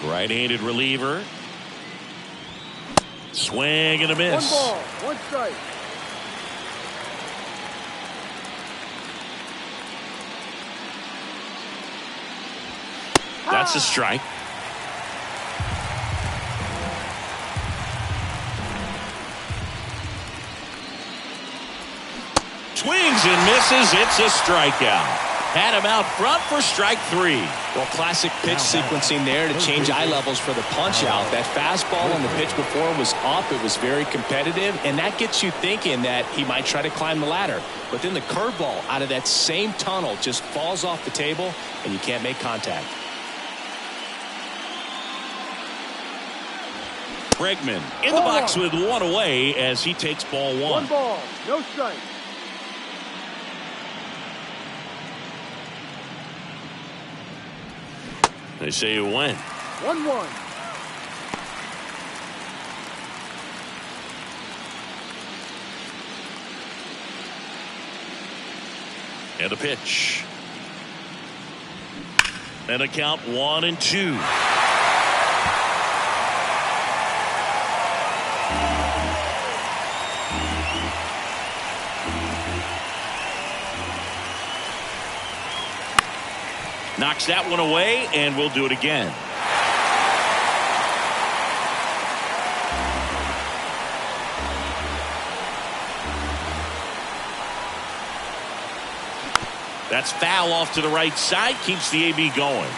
Right-handed reliever. Swing and a miss. 1 ball, 1 strike. That's a strike. Swings and misses. It's a strikeout. Had him out front for strike 3. Well, classic pitch sequencing there to change eye levels for the punch out. That fastball on the pitch before was up. It was very competitive, and that gets you thinking that he might try to climb the ladder. But then the curveball out of that same tunnel just falls off the table, and you can't make contact. Bregman in the box with one away as he takes ball 1. 1 ball, no strike. They say it went. 1-1. And a pitch. And a count 1-2. Knocks that one away, and we'll do it again. That's foul off to the right side, keeps the AB going.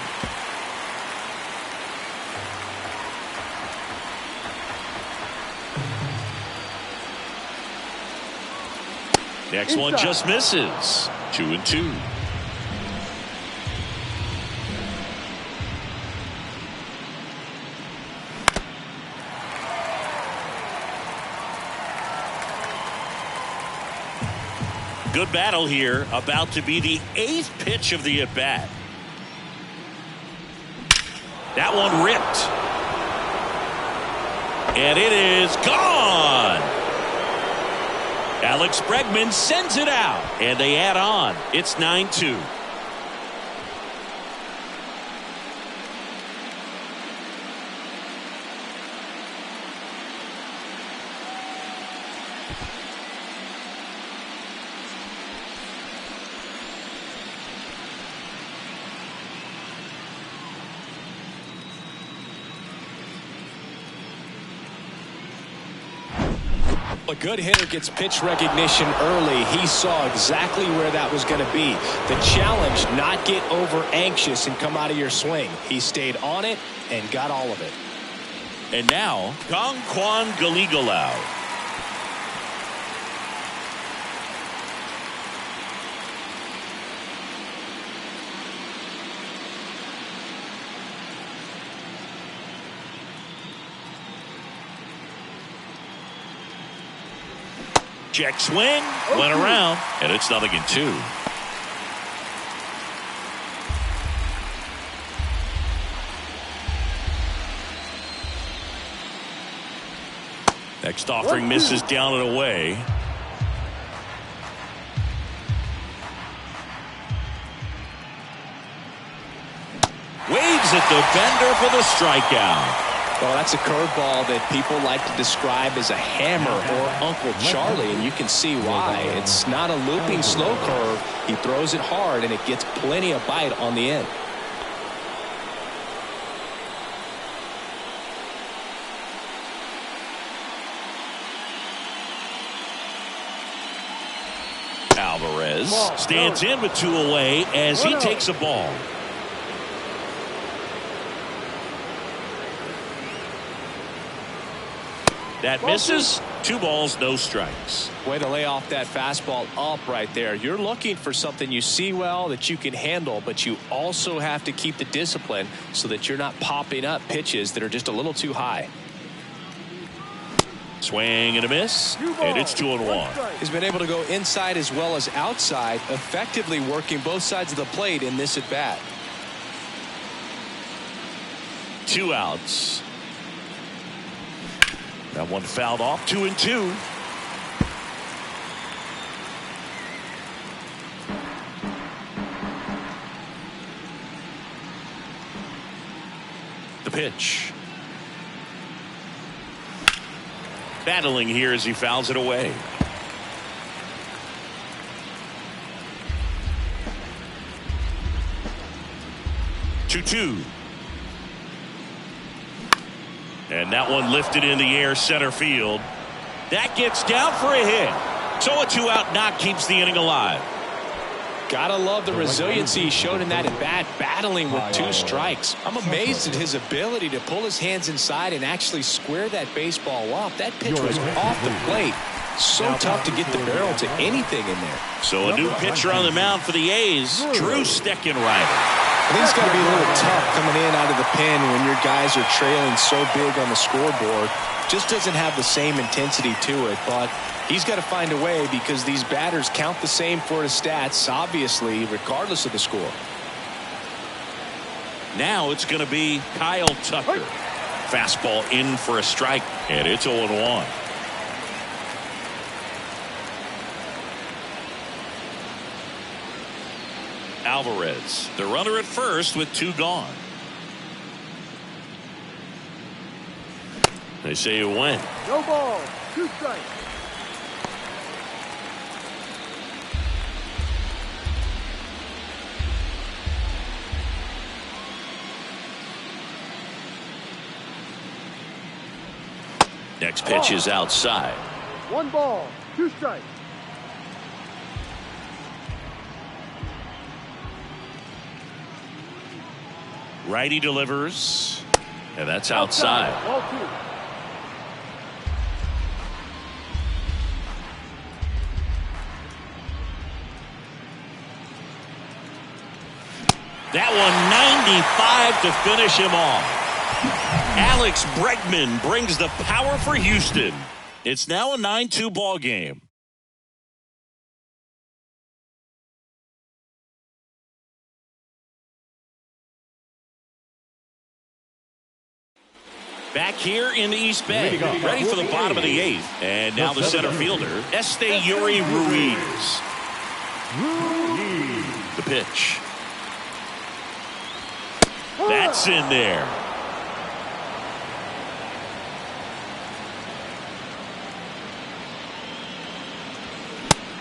Next one just misses. 2-2. Good battle here, about to be the 8th pitch of the at-bat. That one ripped. And it is gone. Alex Bregman sends it out, and they add on. It's 9-2. A good hitter gets pitch recognition early. He saw exactly where that was going to be. The challenge, not get over anxious and come out of your swing. He stayed on it and got all of it. And now, Kwan Galigalau. Check swing, went around, and it's 0-2. Next offering misses down and away. Waves at the bender for the strikeout. Well, that's a curveball that people like to describe as a hammer or Uncle Charlie, and you can see why. It's not a looping slow curve. He throws it hard, and it gets plenty of bite on the end. Alvarez stands in with 2 away as he takes a ball. That misses. 2 balls, no strikes. Way to lay off that fastball up right there. You're looking for something you see well that you can handle, but you also have to keep the discipline so that you're not popping up pitches that are just a little too high. Swing and a miss, and it's 2-1. He's been able to go inside as well as outside, effectively working both sides of the plate in this at bat. 2 outs. That one fouled off. 2-2. The pitch. Battling here as he fouls it away. 2-2. And that one lifted in the air center field. That gets down for a hit. So a 2-out knock keeps the inning alive. Gotta love the resiliency shown in that at bat, battling with 2 strikes. I'm amazed at his ability to pull his hands inside and actually square that baseball up. That pitch was off the plate. So tough to get the barrel to anything in there. So a new pitcher on the mound for the A's, Drew Steckenrider. I think it's got to be a little tough coming in out of the pen when your guys are trailing so big on the scoreboard. Just doesn't have the same intensity to it, but he's got to find a way because these batters count the same for his stats, obviously, regardless of the score. Now it's going to be Kyle Tucker. Fastball in for a strike, and it's 0-1. Alvarez, the runner at first with 2 gone. They say you win. No ball. 2 strikes. Next pitch is outside. 1 ball. 2 strikes. Righty delivers, and that's outside. Ball 2. That one 95 to finish him off. Alex Bregman brings the power for Houston. It's now a 9-2 ball game. Back here in the East Bay, ready for the bottom of the 8th. And now the center fielder, Esteury Ruiz. The pitch. That's in there.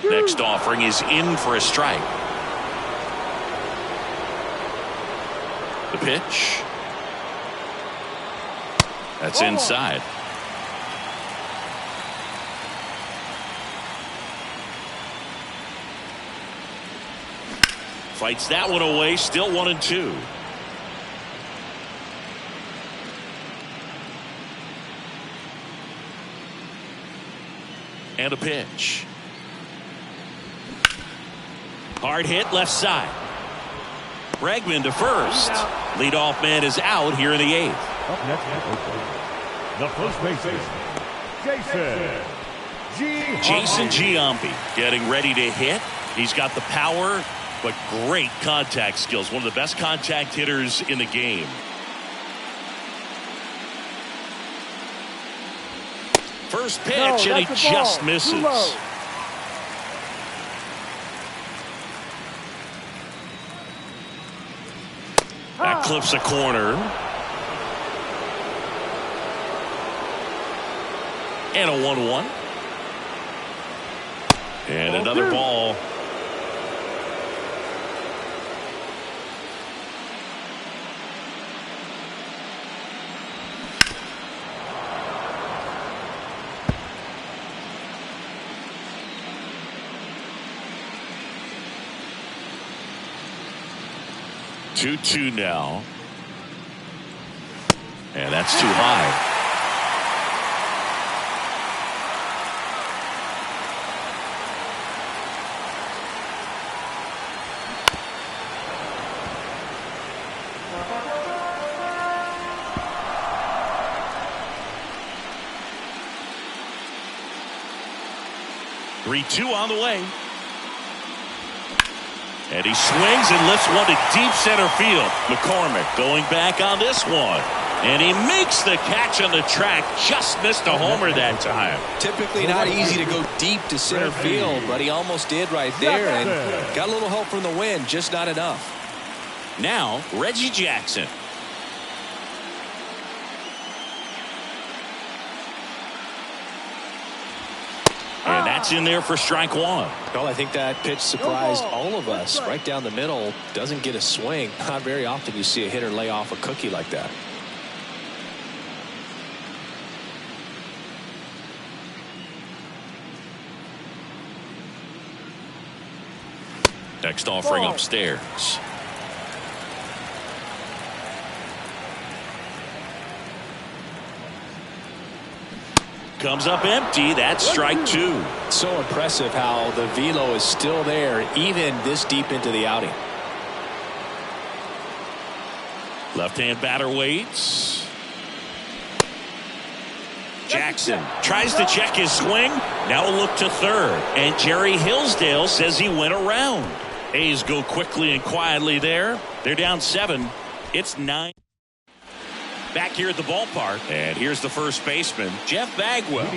Next offering is in for a strike. The pitch. That's inside. Fights that one away, still 1-2. And a pitch. Hard hit left side. Bregman to first. Leadoff man is out here in the 8th. Up next, the first baseman, Jason Giambi getting ready to hit. He's got the power, but great contact skills. One of the best contact hitters in the game. First pitch, and he just misses. That clips a corner. And a 1-1. And another ball. Two now. And that's too high. Three-two on the way. And he swings and lifts one to deep center field. McCormick going back on this one. And he makes the catch on the track. Just missed a homer that time. Typically not easy to go deep to center field, but he almost did right there and got a little help from the wind, just not enough. Now, Reggie Jackson. And that's in there for strike 1. Well, I think that pitch surprised all of us. Right down the middle, doesn't get a swing. Not very often you see a hitter lay off a cookie like that. Next offering Ball. upstairs. Comes up empty. That's strike 2. So impressive how the velo is still there even this deep into the outing. Left-hand batter waits. Jackson tries to check his swing. Now a look to third. And Jerry Hillsdale says he went around. A's go quickly and quietly there. They're down 7. It's 9. Back here at the ballpark. And here's the first baseman, Jeff Bagwell.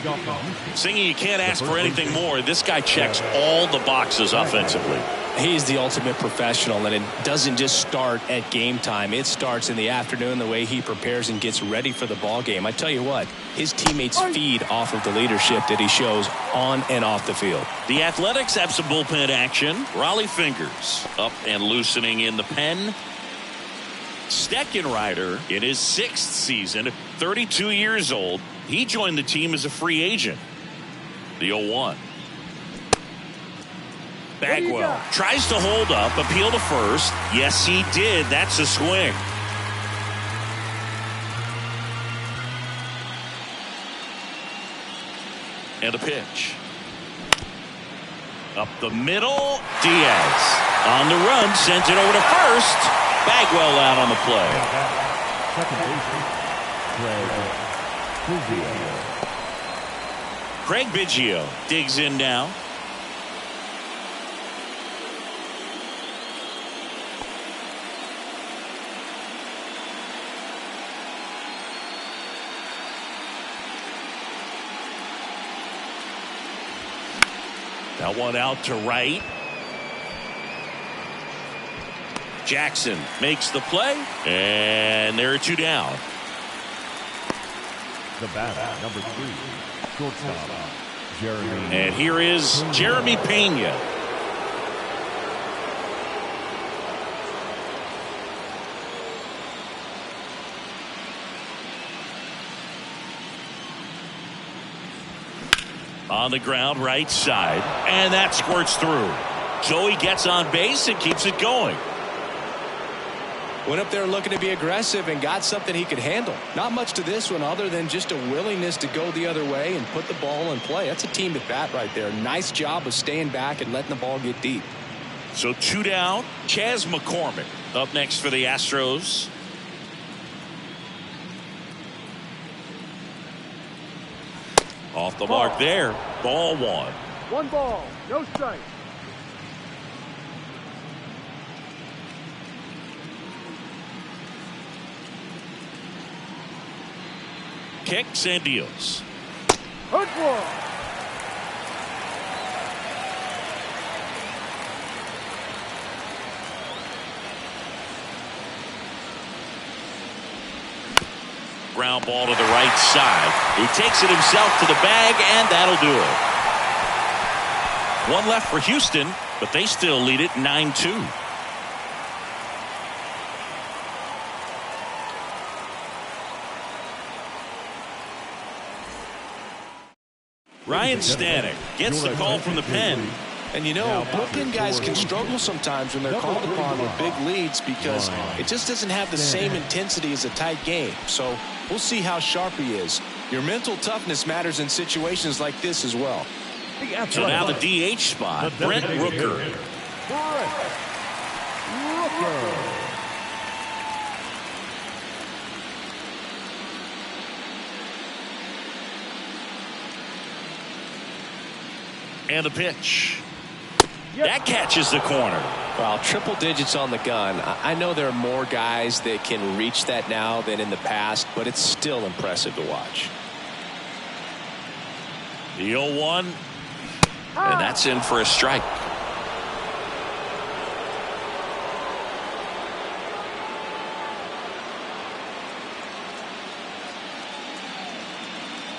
Singing you can't ask for anything more. This guy checks all the boxes offensively. He's the ultimate professional, and it doesn't just start at game time. It starts in the afternoon, the way he prepares and gets ready for the ball game. I tell you what, his teammates feed off of the leadership that he shows on and off the field. The Athletics have some bullpen action. Raleigh Fingers up and loosening in the pen. Steckenrider in his 6th season, 32 years old. He joined the team as a free agent. The 0-1. Bagwell tries to hold up, appeal to first. Yes, he did. That's a swing. And a pitch. Up the middle. Diaz on the run, sends it over to first. Bagwell out on the play. Second baseman, Craig Biggio digs in now. That one out to right. Jackson makes the play, and there are 2 down. the batter, number 3, shortstop, Jeremy. And here is Jeremy Pena. On the ground, right side, and that squirts through. Joey gets on base and keeps it going. Went up there looking to be aggressive and got something he could handle. Not much to this one other than just a willingness to go the other way and put the ball in play. That's a team at bat right there. Nice job of staying back and letting the ball get deep. So 2 down. Chas McCormick up next for the Astros. Off the mark there. Ball 1. 1 ball, no strike. Kicks and deals. Hurt ball. Ground ball to the right side. He takes it himself to the bag, and that'll do it. 1 left for Houston, but they still lead it 9-2. Ryan Stanek gets the call from the pen. And you know, bullpen guys can struggle sometimes when they're called upon with big leads because it just doesn't have the same intensity as a tight game. So we'll see how sharp he is. Your mental toughness matters in situations like this as well. So now the DH spot, Brent Rooker. And the pitch. That catches the corner. Well, triple digits on the gun. I know there are more guys that can reach that now than in the past, but it's still impressive to watch. The 0-1. And that's in for a strike.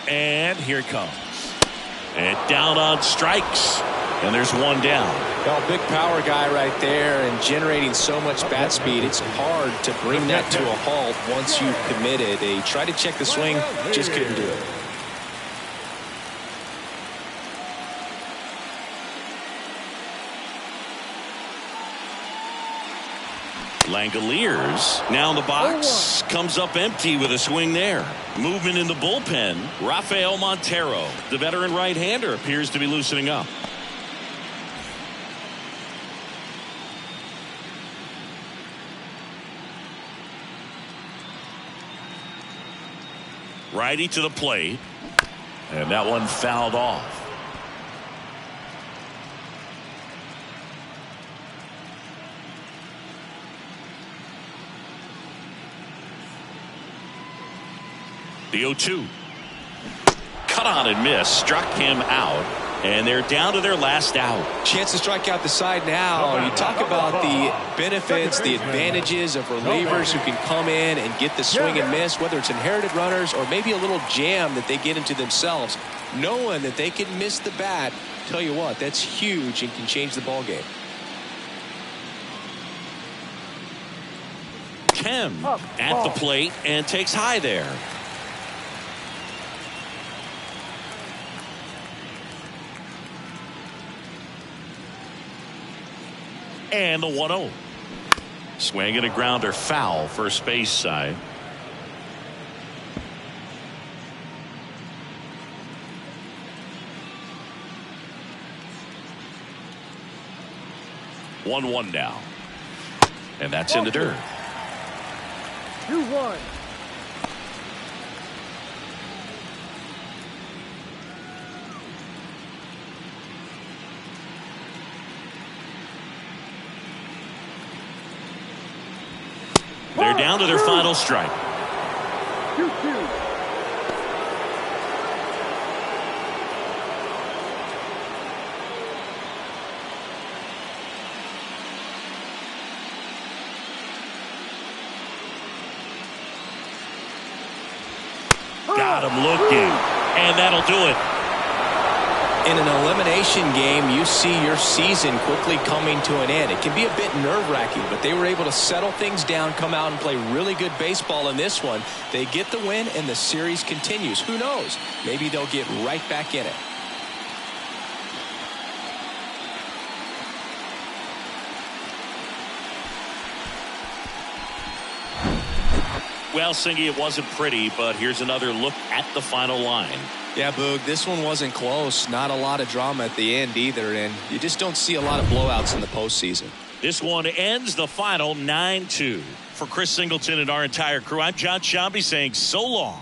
And here it comes. And down on strikes. And there's 1 down. Well, big power guy right there and generating so much bat speed. It's hard to bring that to a halt once you've committed. They tried to check the swing, just couldn't do it. Langoliers now in the box, comes up empty with a swing there. Movement in the bullpen. Rafael Montero, the veteran right-hander, appears to be loosening up. Righty to the plate, and that one fouled off. The 0-2. Cut on and miss. Struck him out. And they're down to their last out. Chance to strike out the side now. You talk about the benefits, the advantages of relievers who can come in and get the swing and miss, whether it's inherited runners or maybe a little jam that they get into themselves. Knowing that they can miss the bat, tell you what, that's huge and can change the ball game. Kemp at the plate and takes high there. And the 1-0. Swing and a grounder foul, first base side. One now. And that's in the dirt. 2-1. They're down to their final strike. 2-2. Got him looking, and that'll do it. In an elimination game, you see your season quickly coming to an end. It can be a bit nerve-wracking, but they were able to settle things down, come out and play really good baseball in this one. They get the win, and the series continues. Who knows? Maybe they'll get right back in it. Well, Singy, it wasn't pretty, but here's another look at the final line. Yeah, Boog, this one wasn't close. Not a lot of drama at the end either, and you just don't see a lot of blowouts in the postseason. This one ends the final 9-2. For Chris Singleton and our entire crew, I'm John Shambi saying so long.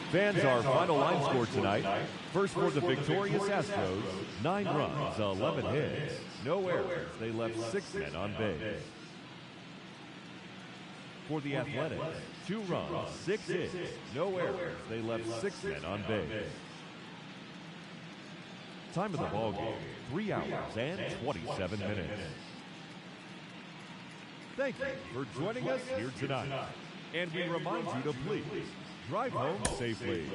Fans, our final line score tonight. First for the victorious Astros, 9 runs, 11 hits, no errors. They left 6 men on base. For the Athletics, 2 runs, 6 hits, no errors. They left 6 men on base. Time of the ball game, 3 hours and 27 minutes. Thank you for joining us here tonight. And we remind you to please drive home safely.